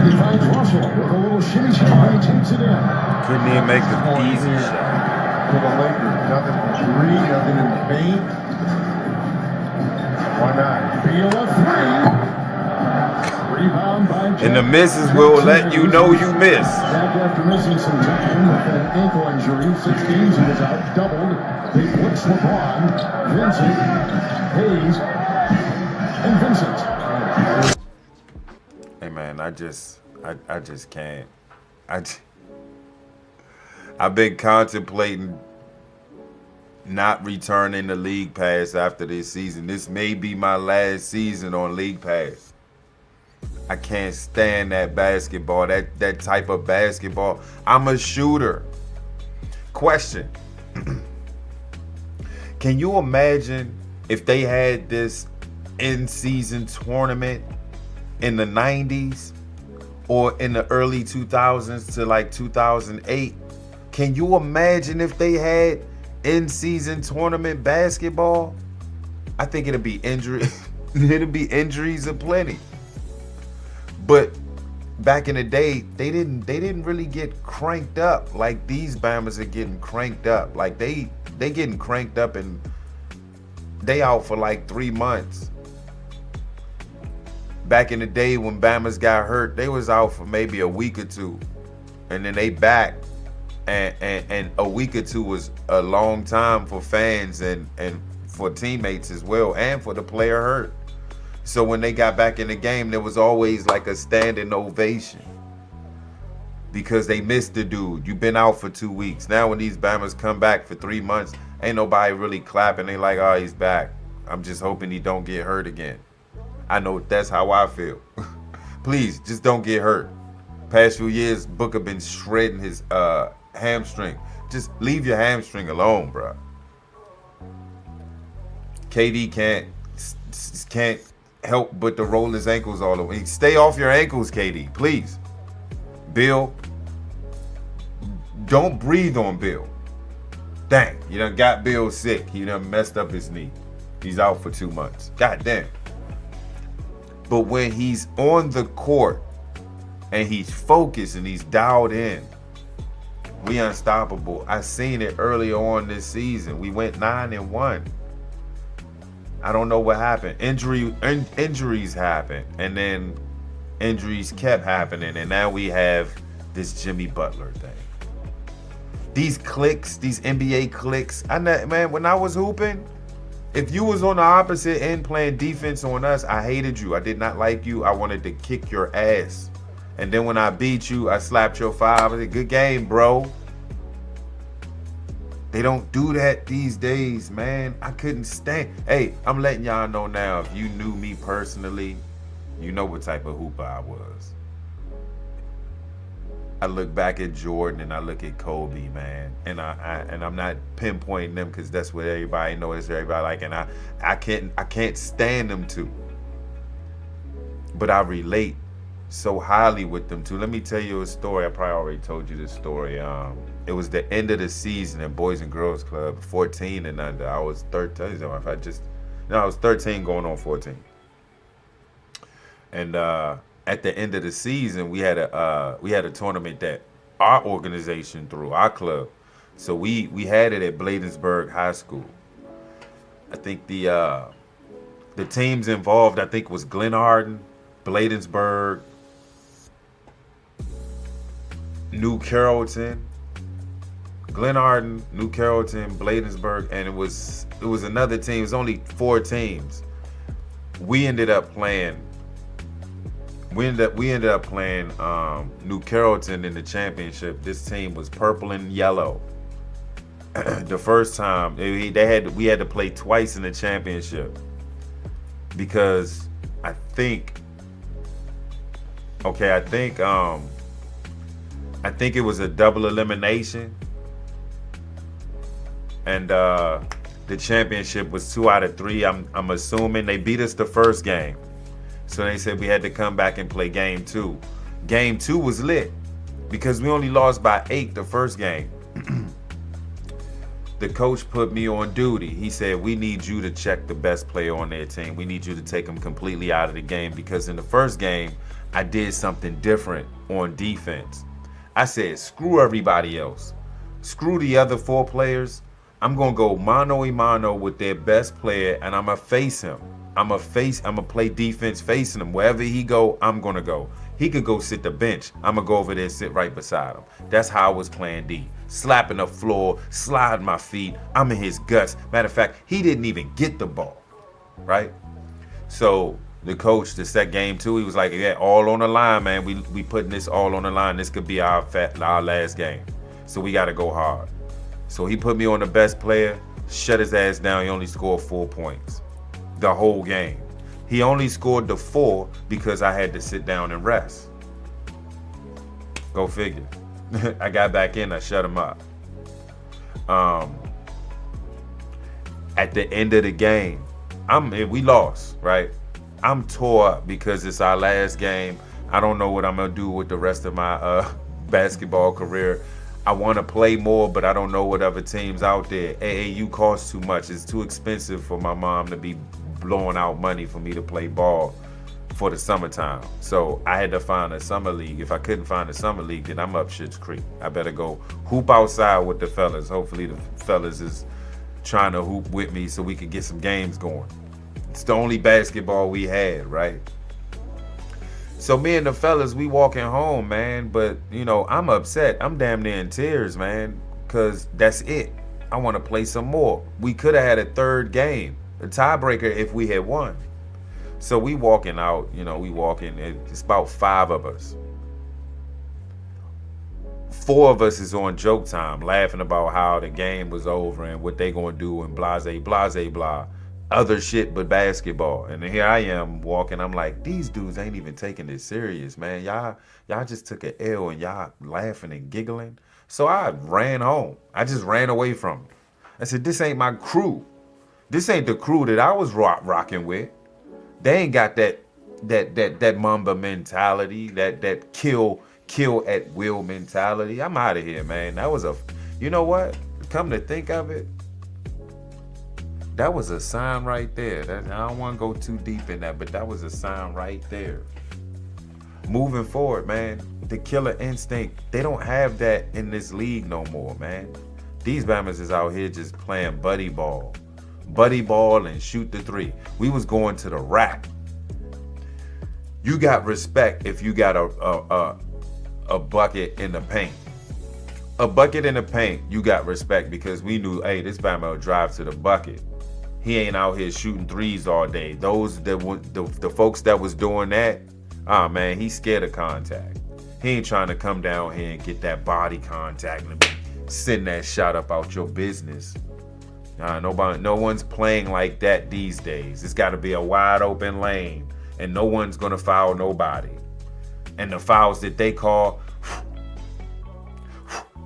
He finds Russell with a little shimmy shot. He takes it in. Couldn't even make the easy shot. For the Lakers, nothing from 3, nothing in the paint. Why not? Beal a 3. Rebound by Jack. And the misses will let you know you miss. Jack, after missing some time with an ankle injury, 6 games he was out, doubled. They blitz LeBron, Vincent, Hayes, and Vincent. Hey man, I just can't. I've been contemplating not returning the League Pass after this season. This may be my last season on League Pass. I can't stand that basketball, that type of basketball. I'm a shooter. Question. Can you imagine if they had this in-season tournament in the 90s or in the early 2000s to like 2008? Can you imagine if they had in-season tournament basketball? I think it'd be injuries aplenty. But back in the day, they didn't really get cranked up like these Bammers are getting cranked up. Like they getting cranked up and they out for like 3 months. Back in the day when Bammers got hurt, they was out for maybe a week or 2, and then they back. And a week or 2 was a long time for fans and for teammates as well, and for the player hurt. So when they got back in the game, there was always like a standing ovation because they missed the dude. You've been out for 2 weeks. Now when these Bammers come back for 3 months, ain't nobody really clapping. They like, oh, he's back. I'm just hoping he don't get hurt again. I know that's how I feel. Please, just don't get hurt. Past few years, Booker been shredding his hamstring. Just leave your hamstring alone, bro. KD can't help but to roll his ankles all the way. Stay off your ankles, KD, please. Bill, don't breathe on Bill. Dang, you done got Bill sick. He done messed up his knee. He's out for 2 months. God damn. But when he's on the court and he's focused and he's dialed in, we unstoppable. I seen it earlier on this season. We went 9-1. I don't know what happened. Injuries happened, and then injuries kept happening, and now we have this Jimmy Butler thing. These cliques, these NBA cliques. Man, when I was hooping, if you was on the opposite end playing defense on us, I hated you. I did not like you. I wanted to kick your ass. And then when I beat you, I slapped your 5. I said, good game, bro. They don't do that these days, man. I couldn't stand. Hey, I'm letting y'all know now, if you knew me personally, you know what type of hooper I was. I look back at Jordan and I look at Kobe, man. And I'm not pinpointing them because that's what everybody knows, everybody like, and I can't stand them too. But I relate so highly with them too. Let me tell you a story. I probably already told you this story. It was the end of the season at Boys and Girls Club, 14 and under. I was 13. I was 13 going on 14. And at the end of the season, we had a tournament that our organization threw, our club. So we had it at Bladensburg High School. I think the teams involved, I think, was Glenarden, Bladensburg, New Carrollton, Glenarden, New Carrollton, Bladensburg, and it was another team. It was only 4 teams. We ended up playing New Carrollton in the championship. This team was purple and yellow. The first time we had to play twice in the championship because I think it was a double elimination, and the championship was 2 out of 3. I'm assuming they beat us the first game, so they said we had to come back and play game 2. Game 2 was lit because we only lost by 8 the first game. The coach put me on duty. He said, we need you to check the best player on their team. We need you to take them completely out of the game because in the first game, I did something different on defense. I said, screw everybody else. Screw the other 4 players. I'm going to go mano-a-mano with their best player, and I'm going to face him. I'm going to play defense facing him. Wherever he go, I'm going to go. He could go sit the bench. I'm going to go over there and sit right beside him. That's how I was playing D. Slapping the floor, sliding my feet. I'm in his guts. Matter of fact, he didn't even get the ball, right? So the coach, the set game 2, he was like, yeah, all on the line, man. We putting this all on the line. This could be our last game. So we got to go hard. So he put me on the best player, shut his ass down. He only scored 4 points the whole game. He only scored the 4 because I had to sit down and rest. Go figure. I got back in, I shut him up. At the end of the game, we lost, right? I'm tore up because it's our last game. I don't know what I'm gonna do with the rest of my basketball career. I want to play more, but I don't know what other teams out there. AAU costs too much. It's too expensive for my mom to be blowing out money for me to play ball for the summertime. So I had to find a summer league. If I couldn't find a summer league, then I'm up Schitt's Creek. I better go hoop outside with the fellas. Hopefully the fellas is trying to hoop with me so we can get some games going. It's the only basketball we had, right? So me and the fellas, we walking home, man. But, you know, I'm upset. I'm damn near in tears, man, because that's it. I want to play some more. We could have had a third game, a tiebreaker if we had won. So we walking out, you know, it's about 5 of us. 4 of us is on joke time, laughing about how the game was over and what they gonna do and blase, blase, blah. Other shit but basketball. And here I am walking, I'm like, these dudes ain't even taking this serious, man. Y'all just took an L and y'all laughing and giggling. So I ran home. I just ran away from it. I said, this ain't my crew. This ain't the crew that I was rocking with. They ain't got that Mamba mentality, that kill at will mentality. I'm out of here, man. That was you know what? Come to think of it, that was a sign right there. I don't want to go too deep in that, but that was a sign right there. Moving forward, man, the killer instinct, they don't have that in this league no more, man. These Bammers is out here just playing buddy ball and shoot the 3. We was going to the rack. You got respect if you got a bucket in the paint. A bucket in the paint, you got respect because we knew, hey, this Bammer will drive to the bucket. He ain't out here shooting 3s all day. The folks that was doing that, oh man, he's scared of contact. He ain't trying to come down here and get that body contact and send that shot up out your business. No one's playing like that these days. It's got to be a wide open lane, and no one's gonna foul nobody. And the fouls that they call,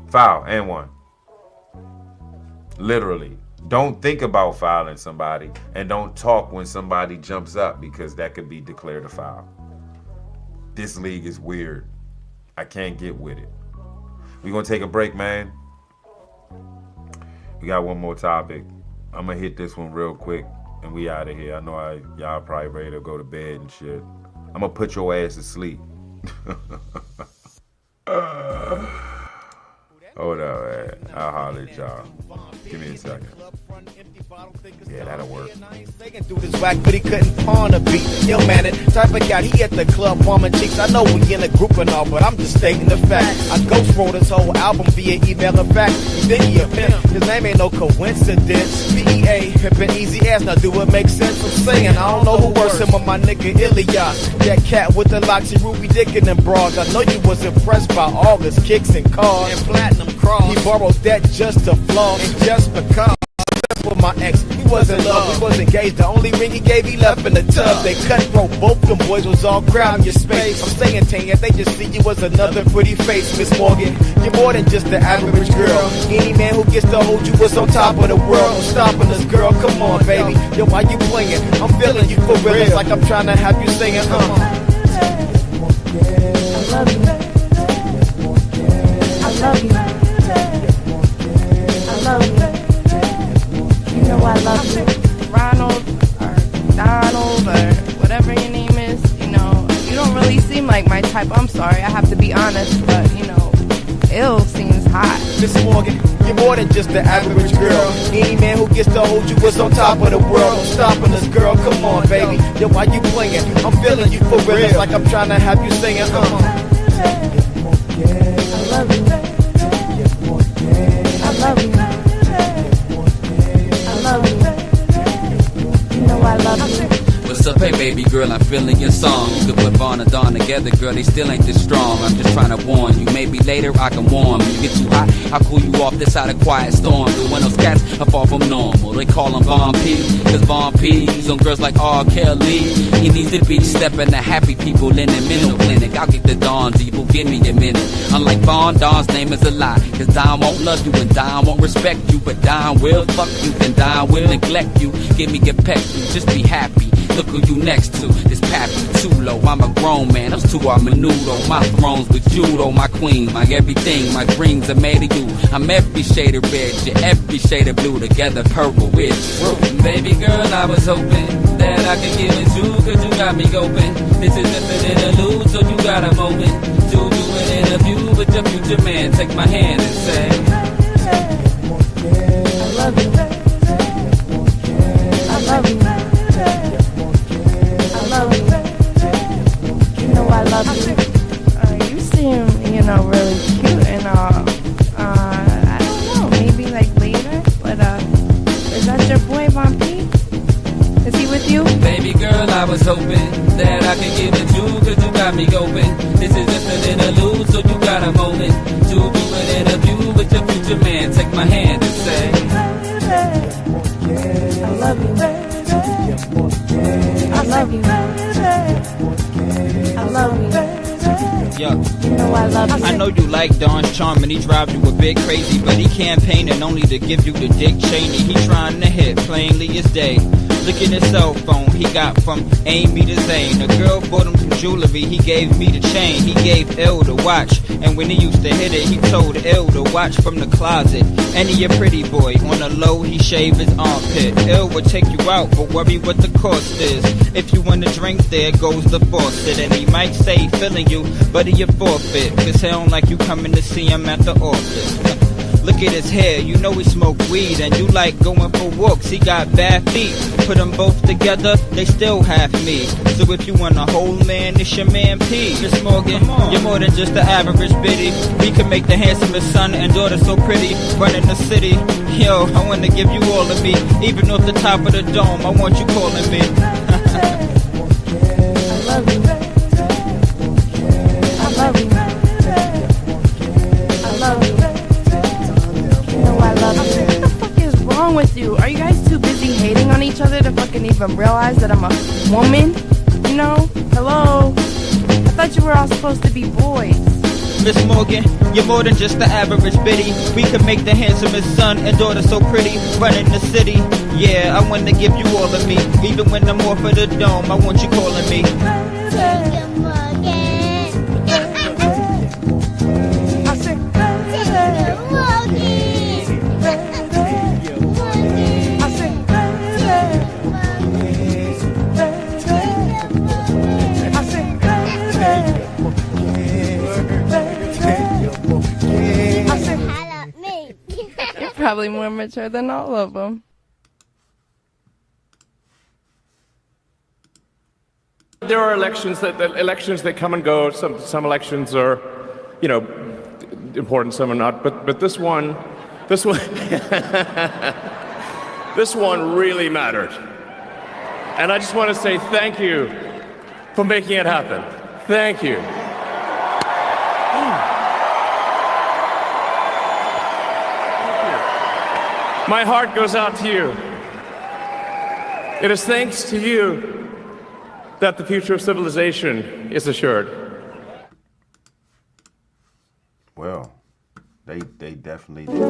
foul and one. Literally. Don't think about fouling somebody, and don't talk when somebody jumps up, because that could be declared a foul. This league is weird. I can't get with it. We're gonna take a break, man. We got one more topic. I'm gonna hit this one real quick and we out of here. I know y'all probably ready to go to bed and shit. I'm gonna put your ass to sleep. Hold up, man. I'll holler at y'all. Give me a second. Yeah, that'll work. Through this whack, but he couldn't pawn a beat. Yo, man, it type of guy, he at the club warming cheeks. I know we in a group and all, but I'm just stating the fact. I ghost wrote his whole album via email. In fact, you think he a pimp? His name ain't no coincidence. PEA, pimpin' easy ass. Now do it make sense? I'm saying I don't know who worse, him or my nigga Ilias. That cat with the locks, he Ruby Dick and them bras. I know you was impressed by all his kicks and cars and platinum cross. He borrowed that just to floss and just because. With my ex, he was in love, we was engaged. The only ring he gave, he left in the tub. They cutthroat, both them boys was all crowding your space. I'm saying, Tanya, they just see you as another pretty face. Miss Morgan, you're more than just the average girl. Any man who gets to hold you was on top of the world. No stopping us, girl, come on, baby. Yo, why you playing? I'm feeling you for real. It's like I'm trying to have you singing, I love you. I love you. I love you. You know I love you. Ronald or Donald or whatever your name is, you know, you don't really seem like my type. I'm sorry, I have to be honest, but you know, ill seems hot. Miss Morgan, you're more than just the average girl. Any man who gets to hold you was on top of the world. No stopping us, girl, come on, baby. Yo, why you playing? I'm feeling you for real. It's like I'm trying to have you singing, I love you. I love you. I love you. What's up, hey baby girl, I'm feeling your song. You could put Vaughn and Dawn together, girl, they still ain't this strong. I'm just trying to warn you, maybe later I can warm you. Get too hot, I'll cool you off this side of quiet storm. The when those cats are far from normal. They call him Von P, cause Von P's on girls like R. Kelly. He needs to be stepping to happy people in the mental clinic. I'll get the Dawn's evil, give me a minute. Unlike Vaughn, Dawn's name is a lie. Cause Don won't love you and Don won't respect you. But Don will fuck you and Don will neglect you. Give me a peck, you just be happy. Look who you next to, this pappy too low. I'm a grown man, those two are menudo. My throne's with judo, my queen, my everything. My dreams are made of you. I'm every shade of red, you're every shade of blue. Together purple with true. Baby girl, I was hoping that I could give it to you, cause you got me open. This is just an interlude, so you got a moment to do an interview with your future man. Take my hand and say I love you. I love you. I love you. You know I love you. You seem, you know, really cute and all. I don't know, maybe like later, but is that your boy Von P? Is he with you? Baby girl, I was hoping that I could give it to you, cause you got me open. This is just an interlude, so you got a moment to do an interview with your future man. Take my hand and say I love you. I love you. I love you. Yo, you know I love you. I know you like Dawn's charm and he drives you a bit crazy, but he campaigning only to give you the Dick Cheney. He trying to hit plainly as day. Look at his cell phone he got from Amy to Zane. A girl bought him some jewelry, he gave me the chain. He gave Ill the watch, and when he used to hit it, he told Ill to watch from the closet. And he a pretty boy, on the low he shave his armpit. Ill would take you out, but worry what the cost is. If you want to drink, there goes the faucet. And he might say feeling you, but he a forfeit, cause he don't like you coming to see him at the office. Look at his hair, you know he smoke weed, and you like going for walks, he got bad feet. Put them both together, they still half me. So if you want a whole man, it's your man P. Miss Morgan, you're more than just the average biddy. We can make the handsomest son and daughter so pretty, running the city. Yo, I wanna give you all of me, even off the top of the dome, I want you calling me. I love you. I love you. wrong with you? Are you guys too busy hating on each other to fucking even realize that I'm a woman? You know? Hello? I thought you were all supposed to be boys. Miss Morgan, you're more than just the average biddy. We can make the handsomest son and daughter so pretty, running the city. Yeah, I want to give you all of me. Even when I'm off of the dome, I want you calling me. Probably more mature than all of them. There are elections that come and go. Some elections are, you know, important. Some are not. But this one, this one really mattered. And I just want to say thank you for making it happen. Thank you. My heart goes out to you. It is thanks to you that the future of civilization is assured. Well, they definitely did.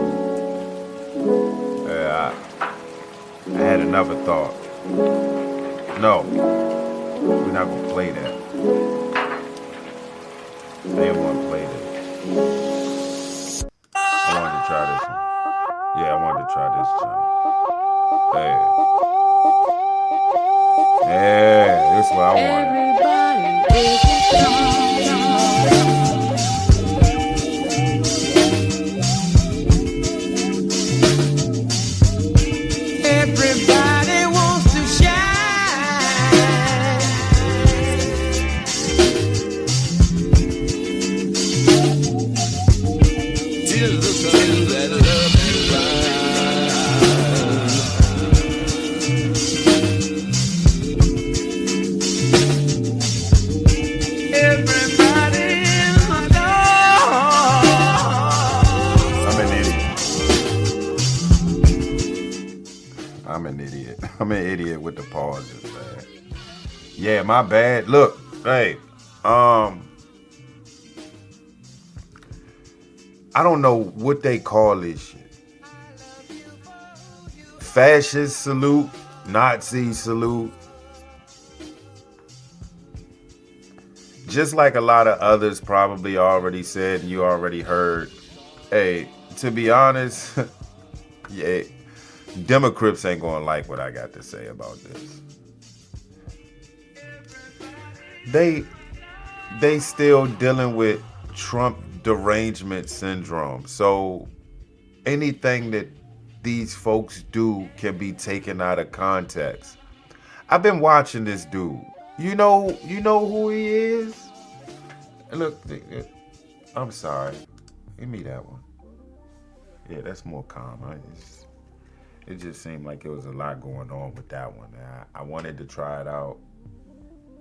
I had another thought. No, we're not gonna play that. They don't want to play that. I wanted to try this one. Yeah, I wanted to try this joint. Yeah, this is what I wanted. Everybody wants to shine. Till the sun that love and everybody is I'm an idiot with the pauses, man. Yeah, my bad. Look, hey, I don't know what they call this shit. Fascist salute, Nazi salute. Just like a lot of others probably already said and you already heard. Hey, to be honest, yeah, Democrats ain't gonna like what I got to say about this. They still dealing with Trump derangement syndrome. So anything that these folks do can be taken out of context. I've been watching this dude. You know who he is? Look, I'm sorry. Give me that one. Yeah, that's more calm. It just seemed like there was a lot going on with that one. I wanted to try it out,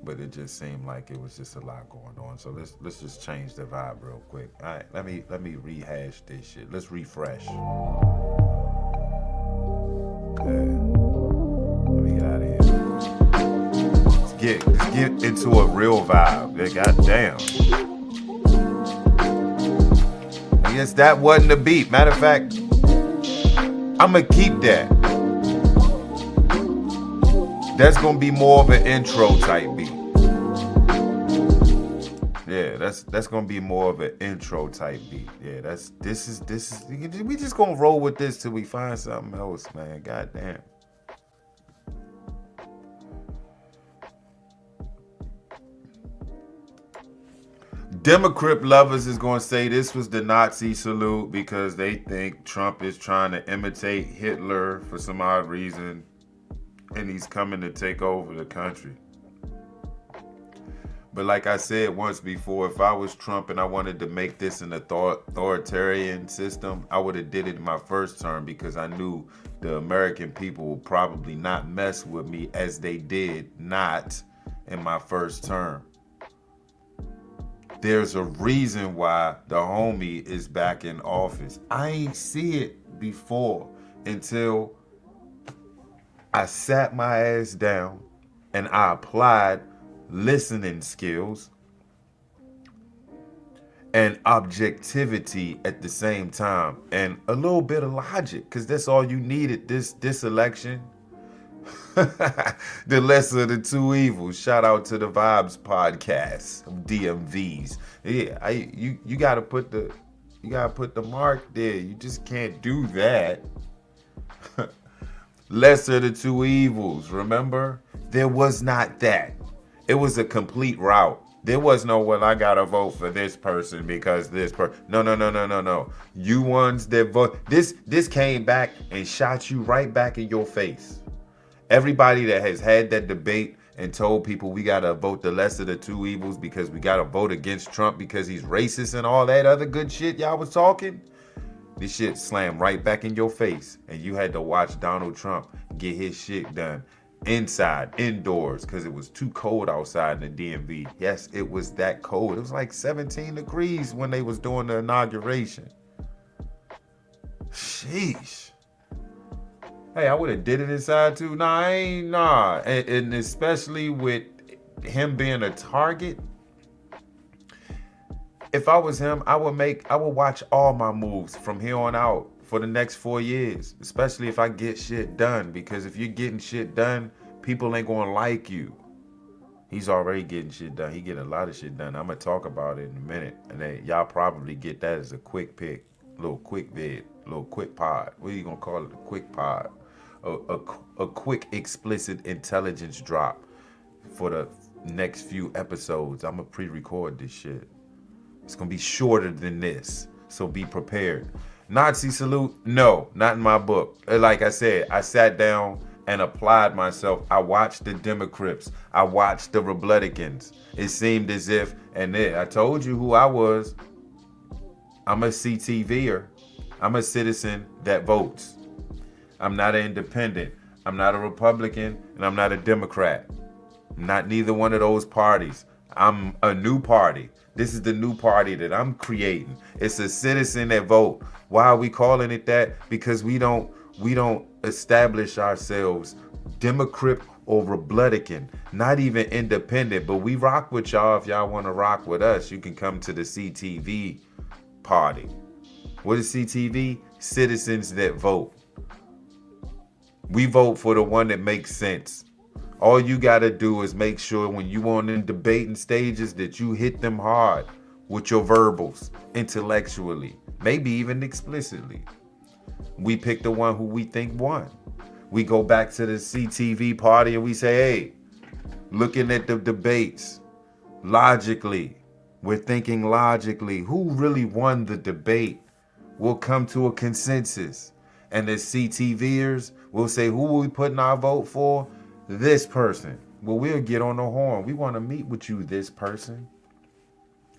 but it just seemed like it was just a lot going on. So let's just change the vibe real quick. All right, let me rehash this shit. Let's refresh. Okay. Let me get out of here. Let's get into a real vibe. Goddamn. I guess that wasn't the beat. Matter of fact, I'ma keep that. That's gonna be more of an intro type beat. Yeah, that's gonna be more of an intro type beat. Yeah, this is. We just gonna roll with this till we find something else, man. Goddamn. Democrat lovers is going to say this was the Nazi salute because they think Trump is trying to imitate Hitler for some odd reason and he's coming to take over the country. But like I said once before, if I was Trump and I wanted to make this an authoritarian system, I would have did it in my first term because I knew the American people would probably not mess with me as they did not in my first term. There's a reason why the homie is back in office. I ain't see it before until I sat my ass down and I applied listening skills and objectivity at the same time, and a little bit of logic, because that's all you needed this election. The lesser of the two evils. Shout out to the Vibes podcast, DMVs. Yeah, you gotta put the mark there. You just can't do that. Lesser of the two evils. Remember, there was not that. It was a complete route. There was no, well, I gotta vote for this person because this person. No. You ones that vote. This came back and shot you right back in your face. Everybody that has had that debate and told people we gotta vote the lesser of the two evils because we gotta vote against Trump because he's racist and all that other good shit y'all was talking, this shit slammed right back in your face, and you had to watch Donald Trump get his shit done. Inside, indoors, because it was too cold outside in the DMV. Yes, it was that cold. It was like 17 degrees when they was doing the inauguration. Sheesh. Hey, I would have did it inside too. Nah. And especially with him being a target. If I was him, I would watch all my moves from here on out for the next 4 years, especially if I get shit done, because if you're getting shit done, people ain't gonna like you. He's already getting shit done. He getting a lot of shit done. I'm gonna talk about it in a minute, and then y'all probably get that as a quick pick, little quick vid, little quick pod. What are you gonna call it? A quick pod, a quick explicit intelligence drop for the next few episodes. I'm gonna pre-record this shit. It's gonna be shorter than this, so be prepared. Nazi salute? No, not in my book. Like I said, I sat down and applied myself. I watched the Democrats. I watched the Republicans. It seemed as if, and then I told you who I was. I'm a CTVer. I'm a citizen that votes. I'm not an independent. I'm not a Republican, and I'm not a Democrat. I'm not neither one of those parties. I'm a new party. This is the new party that I'm creating. It's a citizen that vote. Why are we calling it that? Because we don't establish ourselves Democrat or Republican, not even independent, but we rock with y'all. If y'all want to rock with us, you can come to the CTV party. What is CTV? Citizens that vote. We vote for the one that makes sense. All you got to do is make sure when you on the debating stages that you hit them hard with your verbals, intellectually, maybe even explicitly. We pick the one who we think won. We go back to the CTV party and we say, hey, looking at the debates, logically, we're thinking logically, who really won the debate? We'll come to a consensus. And the CTVers will say, who are we putting our vote for? This person. Well, we'll get on the horn. We want to meet with you, this person.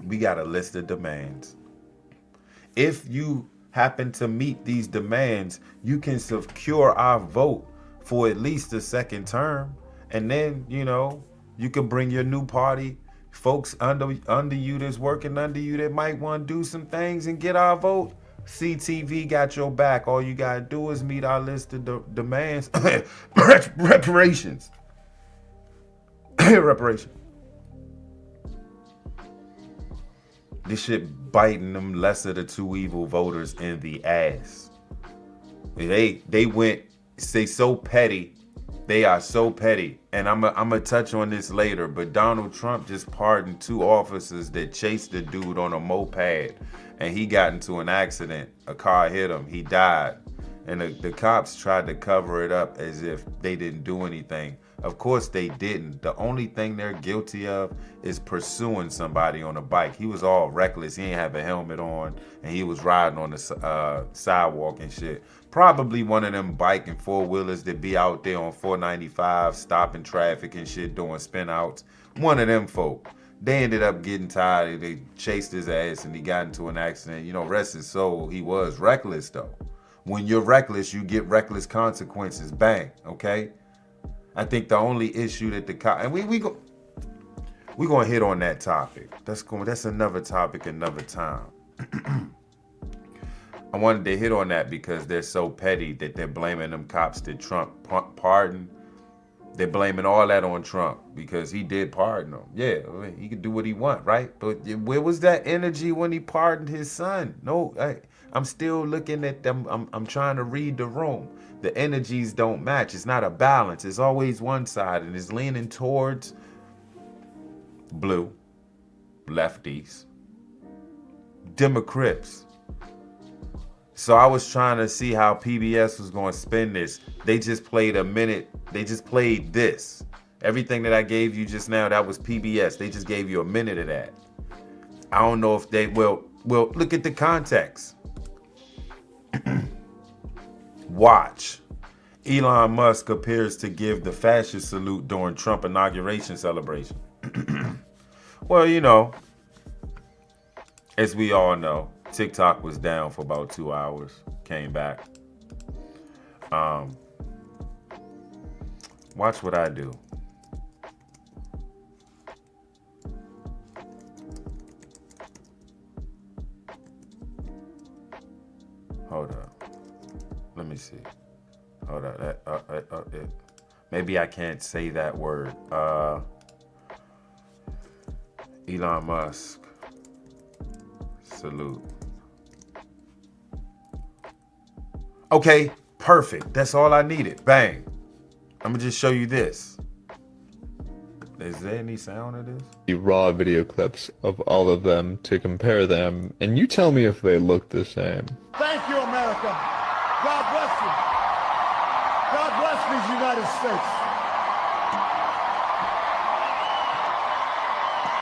We got a list of demands. If you happen to meet these demands, you can secure our vote for at least a second term. And then, you can bring your new party, folks under you that's working under you that might want to do some things and get our vote. CTV got your back. All you gotta do is meet our list of demands. Reparations. Reparation. This shit biting them lesser the two evil voters in the ass. They so petty. They are so petty. And I'm gonna touch on this later, but Donald Trump just pardoned 2 officers that chased the dude on a moped, and he got into an accident. A car hit him. He died. And the cops tried to cover it up as if they didn't do anything. Of course they didn't. The only thing they're guilty of is pursuing somebody on a bike. He was all reckless. He didn't have a helmet on, and he was riding on the sidewalk and shit. Probably one of them bike and 4-wheelers that be out there on 495 stopping traffic and shit, doing spin outs. One of them folk. They ended up getting tired. They chased his ass and he got into an accident. Rest his soul. He was reckless though. When you're reckless, you get reckless consequences. Bang. Okay. I think the only issue that the cop, and we're gonna hit on that topic. That's another topic another time. I wanted to hit on that because they're so petty that they're blaming them cops that Trump pardoned. They're blaming all that on Trump because he did pardon them. Yeah, I mean, he could do what he want, right? But where was that energy when he pardoned his son? No, I'm still looking at them. I'm trying to read the room. The energies don't match. It's not a balance. It's always one side, and it's leaning towards blue, lefties, Democrats. So I was trying to see how PBS was going to spin this. They just played a minute. They just played this. Everything that I gave you just now, that was PBS. They just gave you a minute of that. I don't know if they will. Well, look at the context. Watch. Elon Musk appears to give the fascist salute during Trump inauguration celebration. Well, you know, as we all know, TikTok was down for about 2 hours, came back. Watch what I do. Hold up. Let me see. Hold up. Maybe I can't say that word. Elon Musk. Salute. Okay, perfect. That's all I needed. Bang. I'm gonna just show you this. Is there any sound of this? The raw video clips of all of them to compare them, and you tell me if they look the same. Thank you, America. God bless you. God bless these United States.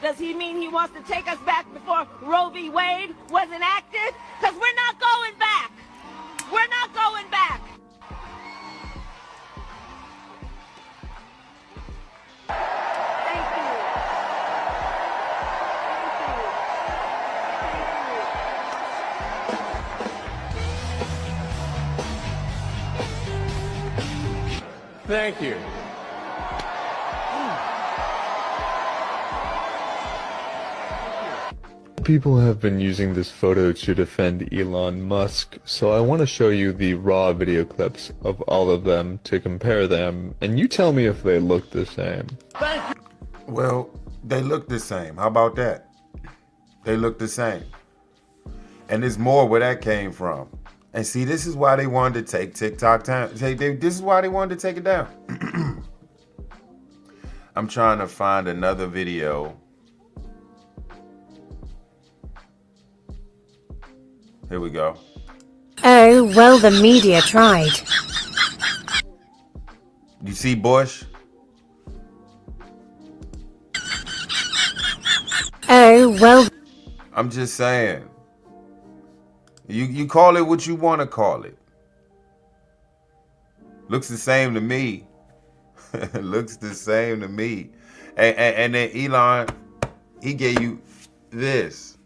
Does he mean he wants to take us back before Roe v. Wade was enacted? Because we're not going back. We're not going back. Thank you. Thank you. People have been using this photo to defend Elon Musk, so I want to show you the raw video clips of all of them to compare them, and you tell me if they look the same. Well, they look the same. How about that? They look the same. And there's more where that came from. And see, this is why they wanted to take TikTok down. This is why they wanted to take it down. I'm trying to find another video. Here we go. Oh, well, the media tried. You see Bush? Oh, well. I'm just saying. You call it what you want to call it. Looks the same to me. Looks the same to me. And then Elon, he gave you this.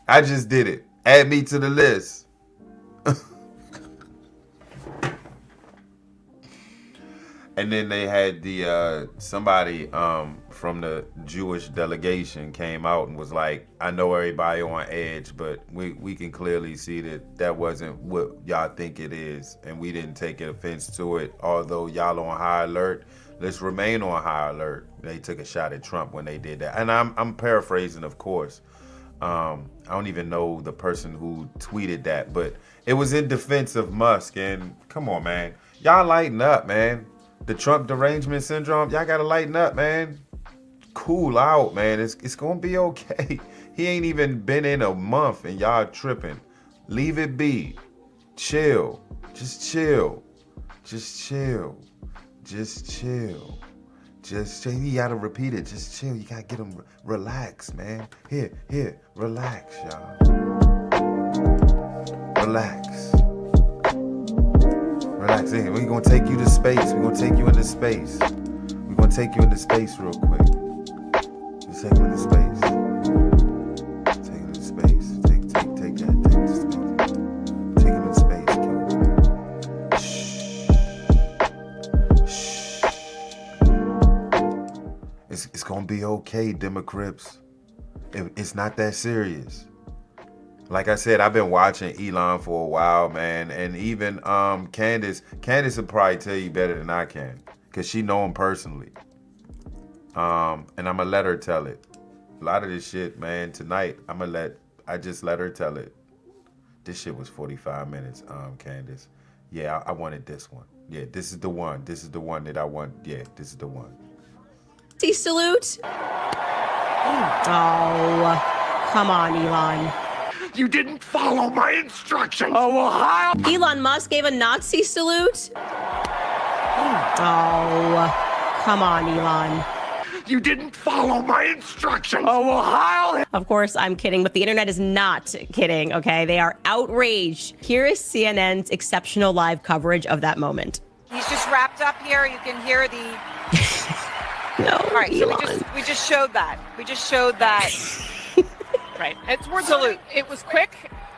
I just did it. Add me to the list. And then they had the somebody from the Jewish delegation came out and was like, I know everybody on edge, but we can clearly see that wasn't what y'all think it is, and we didn't take offense to it. Although y'all on high alert, let's remain on high alert. They took a shot at Trump when they did that, and I'm paraphrasing, of course. I don't even know the person who tweeted that, but it was in defense of Musk. And come on, man, y'all lighten up, man. The Trump derangement syndrome, y'all gotta lighten up, man. Cool out, man. It's gonna be okay. He ain't even been in a month and y'all tripping. Leave it be. Chill. Just chill. Just chill. Just chill. Just chill. You gotta repeat it. Just chill. You gotta get them relax, man. Here, relax, y'all. Relax. Relax in. We're gonna take you to space. We're gonna take you into space. We're gonna take you into space real quick. Just take you into space. Take you into space. Take that. Take to space. Take him into space. Shh. It's gonna be okay, Democrats. It's not that serious. Like I said, I've been watching Elon for a while, man, and even Candace will probably tell you better than I can, cause she know him personally. And I'm gonna let her tell it. A lot of this shit, man, tonight I just let her tell it. This shit was 45 minutes, Candace. Yeah, I wanted this one. Yeah, this is the one. This is the one that I want. Yeah, this is the one. Salute. Oh, come on, Elon. You didn't follow my instructions. Oh, well, how? Elon Musk gave a Nazi salute. Oh, come on, Elon. You didn't follow my instructions. Oh, well, how? Of course, I'm kidding, but the internet is not kidding, okay? They are outraged. Here is CNN's exceptional live coverage of that moment. He's just wrapped up here. You can hear the... No, all right, Elon. so we just showed that. We just showed that. Right. It's worth salute. It was quick.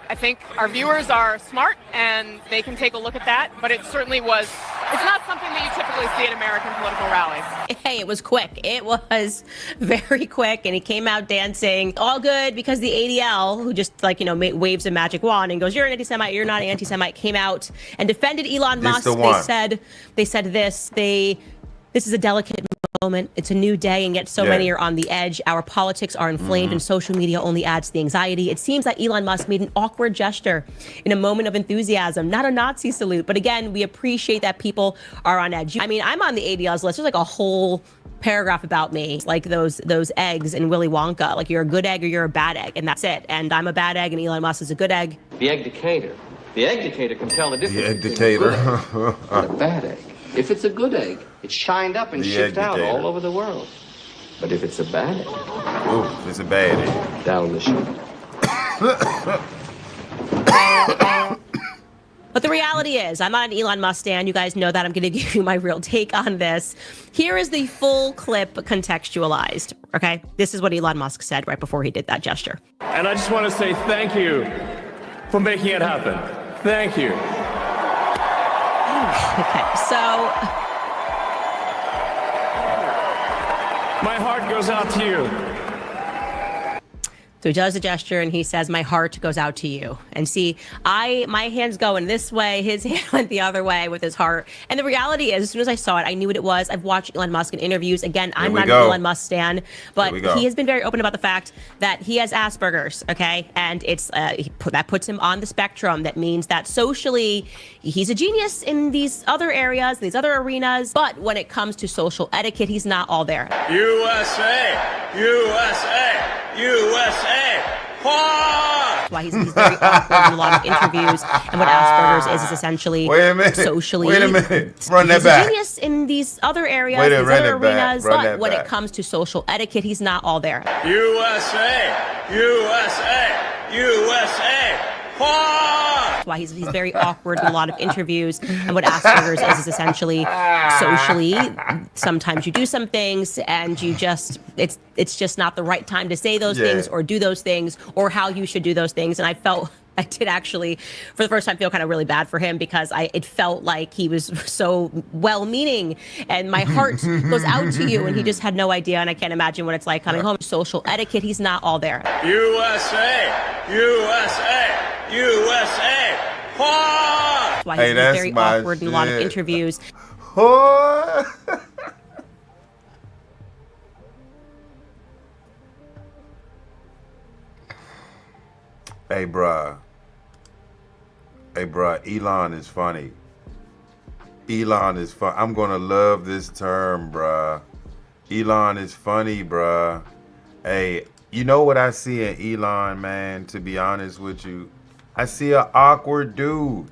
I think our viewers are smart and they can take a look at that, but it certainly was, it's not something that you typically see at American political rallies. Hey, it was quick. It was very quick, and he came out dancing. All good, because the ADL, who just, like, you know, waves a magic wand and goes, you're an anti-Semite, you're not an anti-Semite, came out and defended Elon Musk. They said this is a delicate moment. It's a new day, and yet so many are on the edge. Our politics are inflamed, and social media only adds to the anxiety. It seems that Elon Musk made an awkward gesture in a moment of enthusiasm, not a Nazi salute. But again, we appreciate that people are on edge. I mean, I'm on the ADL's list. There's like a whole paragraph about me, like those eggs in Willy Wonka. Like, you're a good egg or you're a bad egg, and that's it. And I'm a bad egg, and Elon Musk is a good egg. The egg decatur. The egg decatur can tell the difference. The egg decatur. And a bad egg. If it's a good egg, it's shined up and shipped out all over the world. But if it's a bad egg, ooh, it's a bad egg. Down the ship. But the reality is, I'm not an Elon Musk stan. You guys know that. I'm going to give you my real take on this. Here is the full clip contextualized, okay? This is what Elon Musk said right before he did that gesture. And I just want to say thank you for making it happen. Thank you. Okay, so my heart goes out to you. So he does a gesture and he says, my heart goes out to you. And see, my hand's going this way, his hand went the other way with his heart. And the reality is, as soon as I saw it, I knew what it was. I've watched Elon Musk in interviews. Again, I'm not an Elon Musk stan, but he has been very open about the fact that he has Asperger's, okay? And it's that puts him on the spectrum. That means that socially, he's a genius in these other areas, these other arenas. But when it comes to social etiquette, he's not all there. USA! USA! USA! That's why he's very awkward in a lot of interviews. And what Asperger's is essentially socially. Wait a minute. Run that back. He's a genius in these other areas, these other arenas. But when it comes to social etiquette, he's not all there. USA! USA! USA! That's why he's very awkward in a lot of interviews. And what Asperger's is essentially socially. Sometimes you do some things and you just, it's just not the right time to say those things or do those things or how you should do those things. And I did actually, for the first time, feel kind of really bad for him because it felt like he was so well-meaning and my heart goes out to you and he just had no idea. And I can't imagine what it's like coming home. Social etiquette, he's not all there. USA! USA! USA! That's why he's very awkward in a lot of interviews. Hey, bruh, Elon is funny. Elon is fun. I'm gonna love this term, bruh. Elon is funny, bruh. Hey, you know what I see in Elon, man, to be honest with you? I see an awkward dude.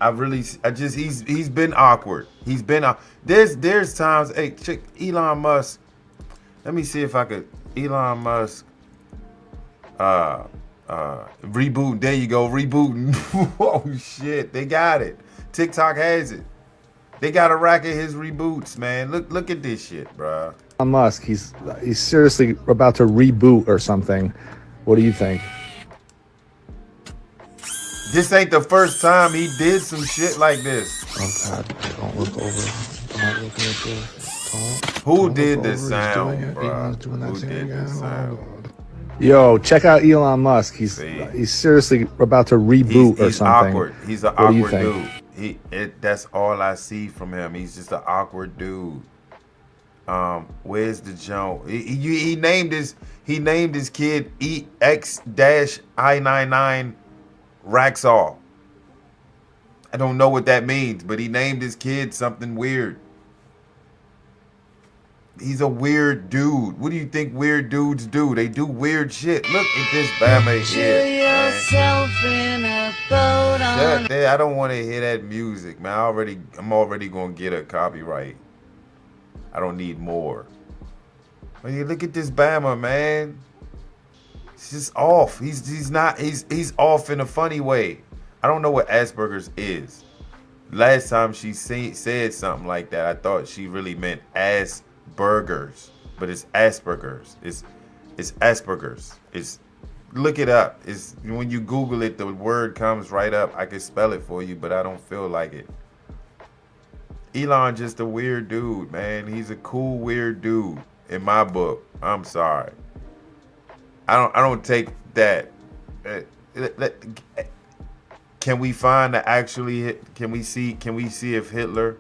He's been awkward. He's been, there's times, hey, check Elon Musk. Let me see if I could, Elon Musk, reboot. There you go, rebooting. Oh shit, they got it. TikTok has it. They got a rack of his reboots, man. Look at this shit, bro. Elon Musk, he's seriously about to reboot or something. What do you think? This ain't the first time he did some shit like this. Oh God! Don't look over. Don't look at this. Who did this sound, bro? Elon's doing that thing again. Yo, check out Elon Musk. He's seriously about to reboot or He's something. awkward. He's an What do you awkward think? dude. That's all I see from him. He's just an awkward dude. Where's the Joe? He named his kid EX-I99 Raxall. I don't know what that means, but he named his kid something weird. He's a weird dude. What do you think weird dudes do? They do weird shit. Look at this Bama shit, man. Shut there. I don't want to hear that music, man. I'm already gonna get a copyright. I don't need more. But you look at this Bama, man. He's just off. He's off in a funny way. I don't know what Asperger's is. Last time she said something like that, I thought she really meant Asperger's, but it's Asperger's. It's Asperger's. Look it up. It's when you Google it, the word comes right up. I can spell it for you, but I don't feel like it. Elon just a weird dude, man. He's a cool weird dude in my book. I'm sorry. I don't take that. Can we find the actually? Can we see if Hitler?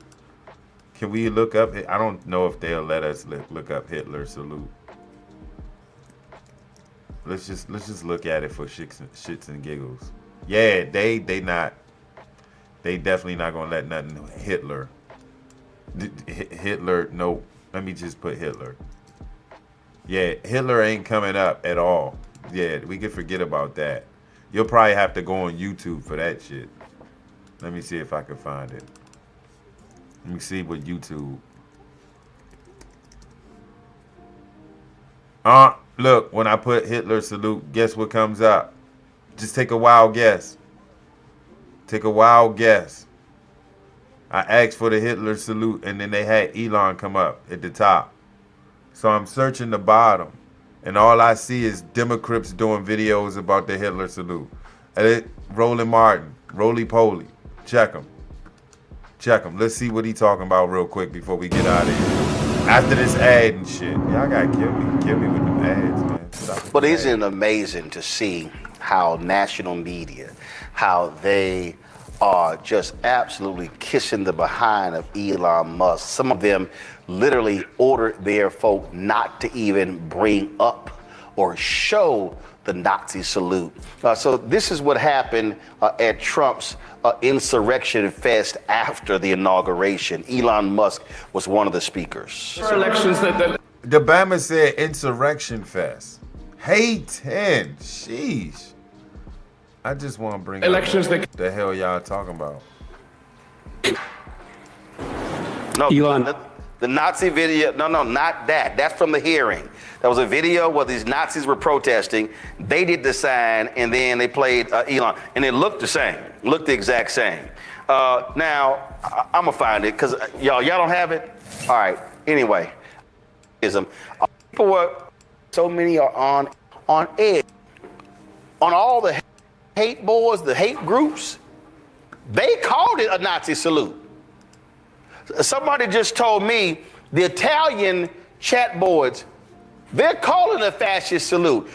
Can we look up? I don't know if they'll let us look up Hitler salute. Let's just look at it for shits and giggles. Yeah, they definitely not gonna let nothing Hitler. Hitler, no. Let me just put Hitler. Yeah, Hitler ain't coming up at all. Yeah, we can forget about that. You'll probably have to go on YouTube for that shit. Let me see if I can find it. Let me see what YouTube. Look, when I put Hitler salute, guess what comes up? Just take a wild guess. Take a wild guess. I asked for the Hitler salute, and then they had Elon come up at the top. So I'm searching the bottom, and all I see is Democrats doing videos about the Hitler salute. Roland Martin, roly-poly. Check him. Check him. Let's see what he talking about real quick before we get out of here. After this ad and shit. Y'all gotta kill me with them ads, man. But isn't it amazing to see how national media, how they are just absolutely kissing the behind of Elon Musk. Some of them literally ordered their folk not to even bring up or show the Nazi salute. So this is what happened at Trump's insurrection fest after the inauguration. Elon Musk was one of the speakers. Elections the Bama said insurrection fest. Hating. Sheesh. I just want to bring elections up the hell y'all talking about. No, Elon. The Nazi video, no, not that. That's from the hearing. That was a video where these Nazis were protesting. They did the sign, and then they played Elon. And it looked the same, looked the exact same. Now, I'm going to find it, because y'all don't have it? All right, anyway. People were, so many are on edge. On all the hate boards, the hate groups, they called it a Nazi salute. Somebody just told me the Italian chat boards, they're calling it a fascist salute.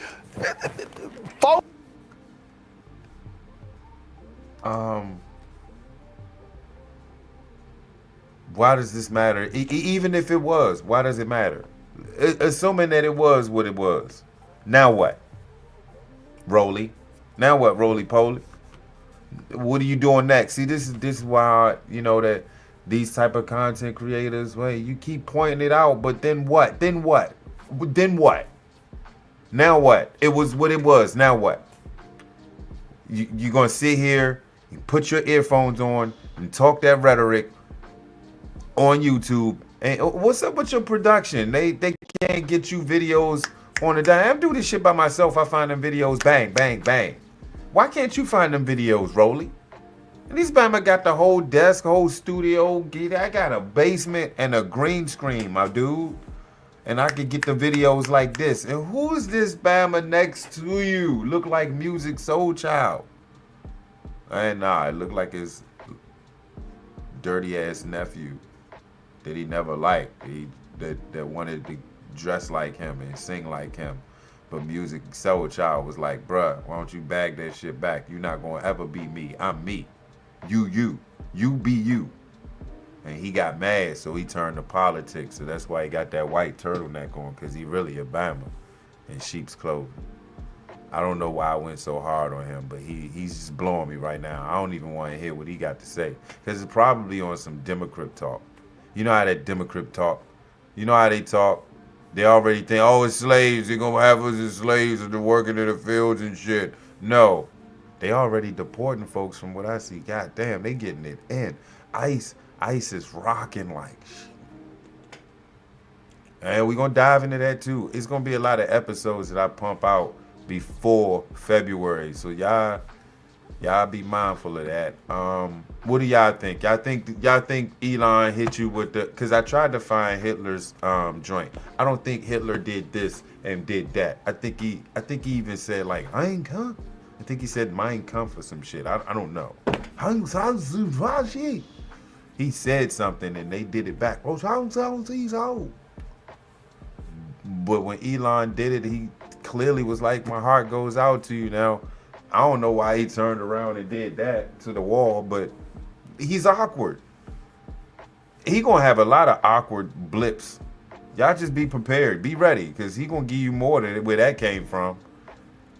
Why does this matter? Even if it was, why does it matter? Assuming that it was what it was. Now what? Roly. Now what, roly-poly? What are you doing next? See, this is why, you know, that these type of content creators, well, you keep pointing it out, but then what? Then what? Then what? Now what? It was what it was. Now what? You're going to sit here, you put your earphones on, and talk that rhetoric on YouTube. And what's up with your production? They can't get you videos on the dime. I do this shit by myself. I find them videos, bang, bang, bang. Why can't you find them videos, Rolly? And these Bama got the whole desk, whole studio. I got a basement and a green screen, my dude. And I could get the videos like this. And who's this Bama next to you? Look like Music Soul Child. And nah, it looked like his dirty ass nephew that he never liked. That wanted to dress like him and sing like him. But Music Soul Child was like, bruh, why don't you bag that shit back? You're not gonna ever be me. I'm me. You be you. And he got mad, so he turned to politics. So that's why he got that white turtleneck on, because he really a Bama in sheep's clothing. I don't know why I went so hard on him, but he's just blowing me right now. I don't even want to hear what he got to say, because it's probably on some Democrat talk. You know how that Democrat talk? You know how they talk? They already think, oh, it's slaves. They're going to have us as slaves and they're working in the fields and shit. No. They already deporting folks from what I see. God damn, they getting it in. ICE is rocking like shit. And we're going to dive into that too. It's going to be a lot of episodes that I pump out before February. So y'all be mindful of that. What do y'all think? Y'all think Elon hit you with the, because I tried to find Hitler's joint. I don't think Hitler did this and did that. I think he even said like Mein Kampf. I think he said Mein Kampf or some shit. I don't know. He said something and they did it back. But when Elon did it, he clearly was like, my heart goes out to you. Now, I don't know why he turned around and did that to the wall, but he's awkward. He gonna have a lot of awkward blips. Y'all just be prepared. Be ready, because he gonna give you more than where that came from.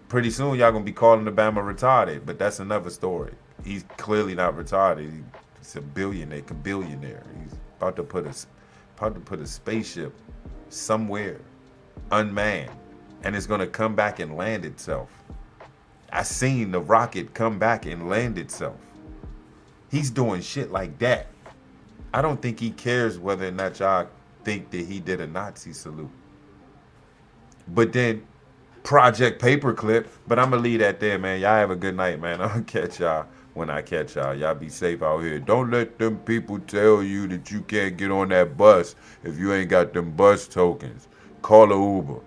Pretty soon, y'all gonna be calling Obama retarded, but that's another story. He's clearly not retarded. He's a billionaire. He's about to put a spaceship somewhere unmanned, and it's gonna come back and land itself. I seen the rocket come back and land itself. He's doing shit like that. I don't think he cares whether or not y'all think that he did a Nazi salute. But then Project Paperclip. But I'm gonna leave that there, man. Y'all have a good night, man. I'll catch y'all when I catch y'all. Y'all be safe out here. Don't let them people tell you that you can't get on that bus if you ain't got them bus tokens. Call a Uber.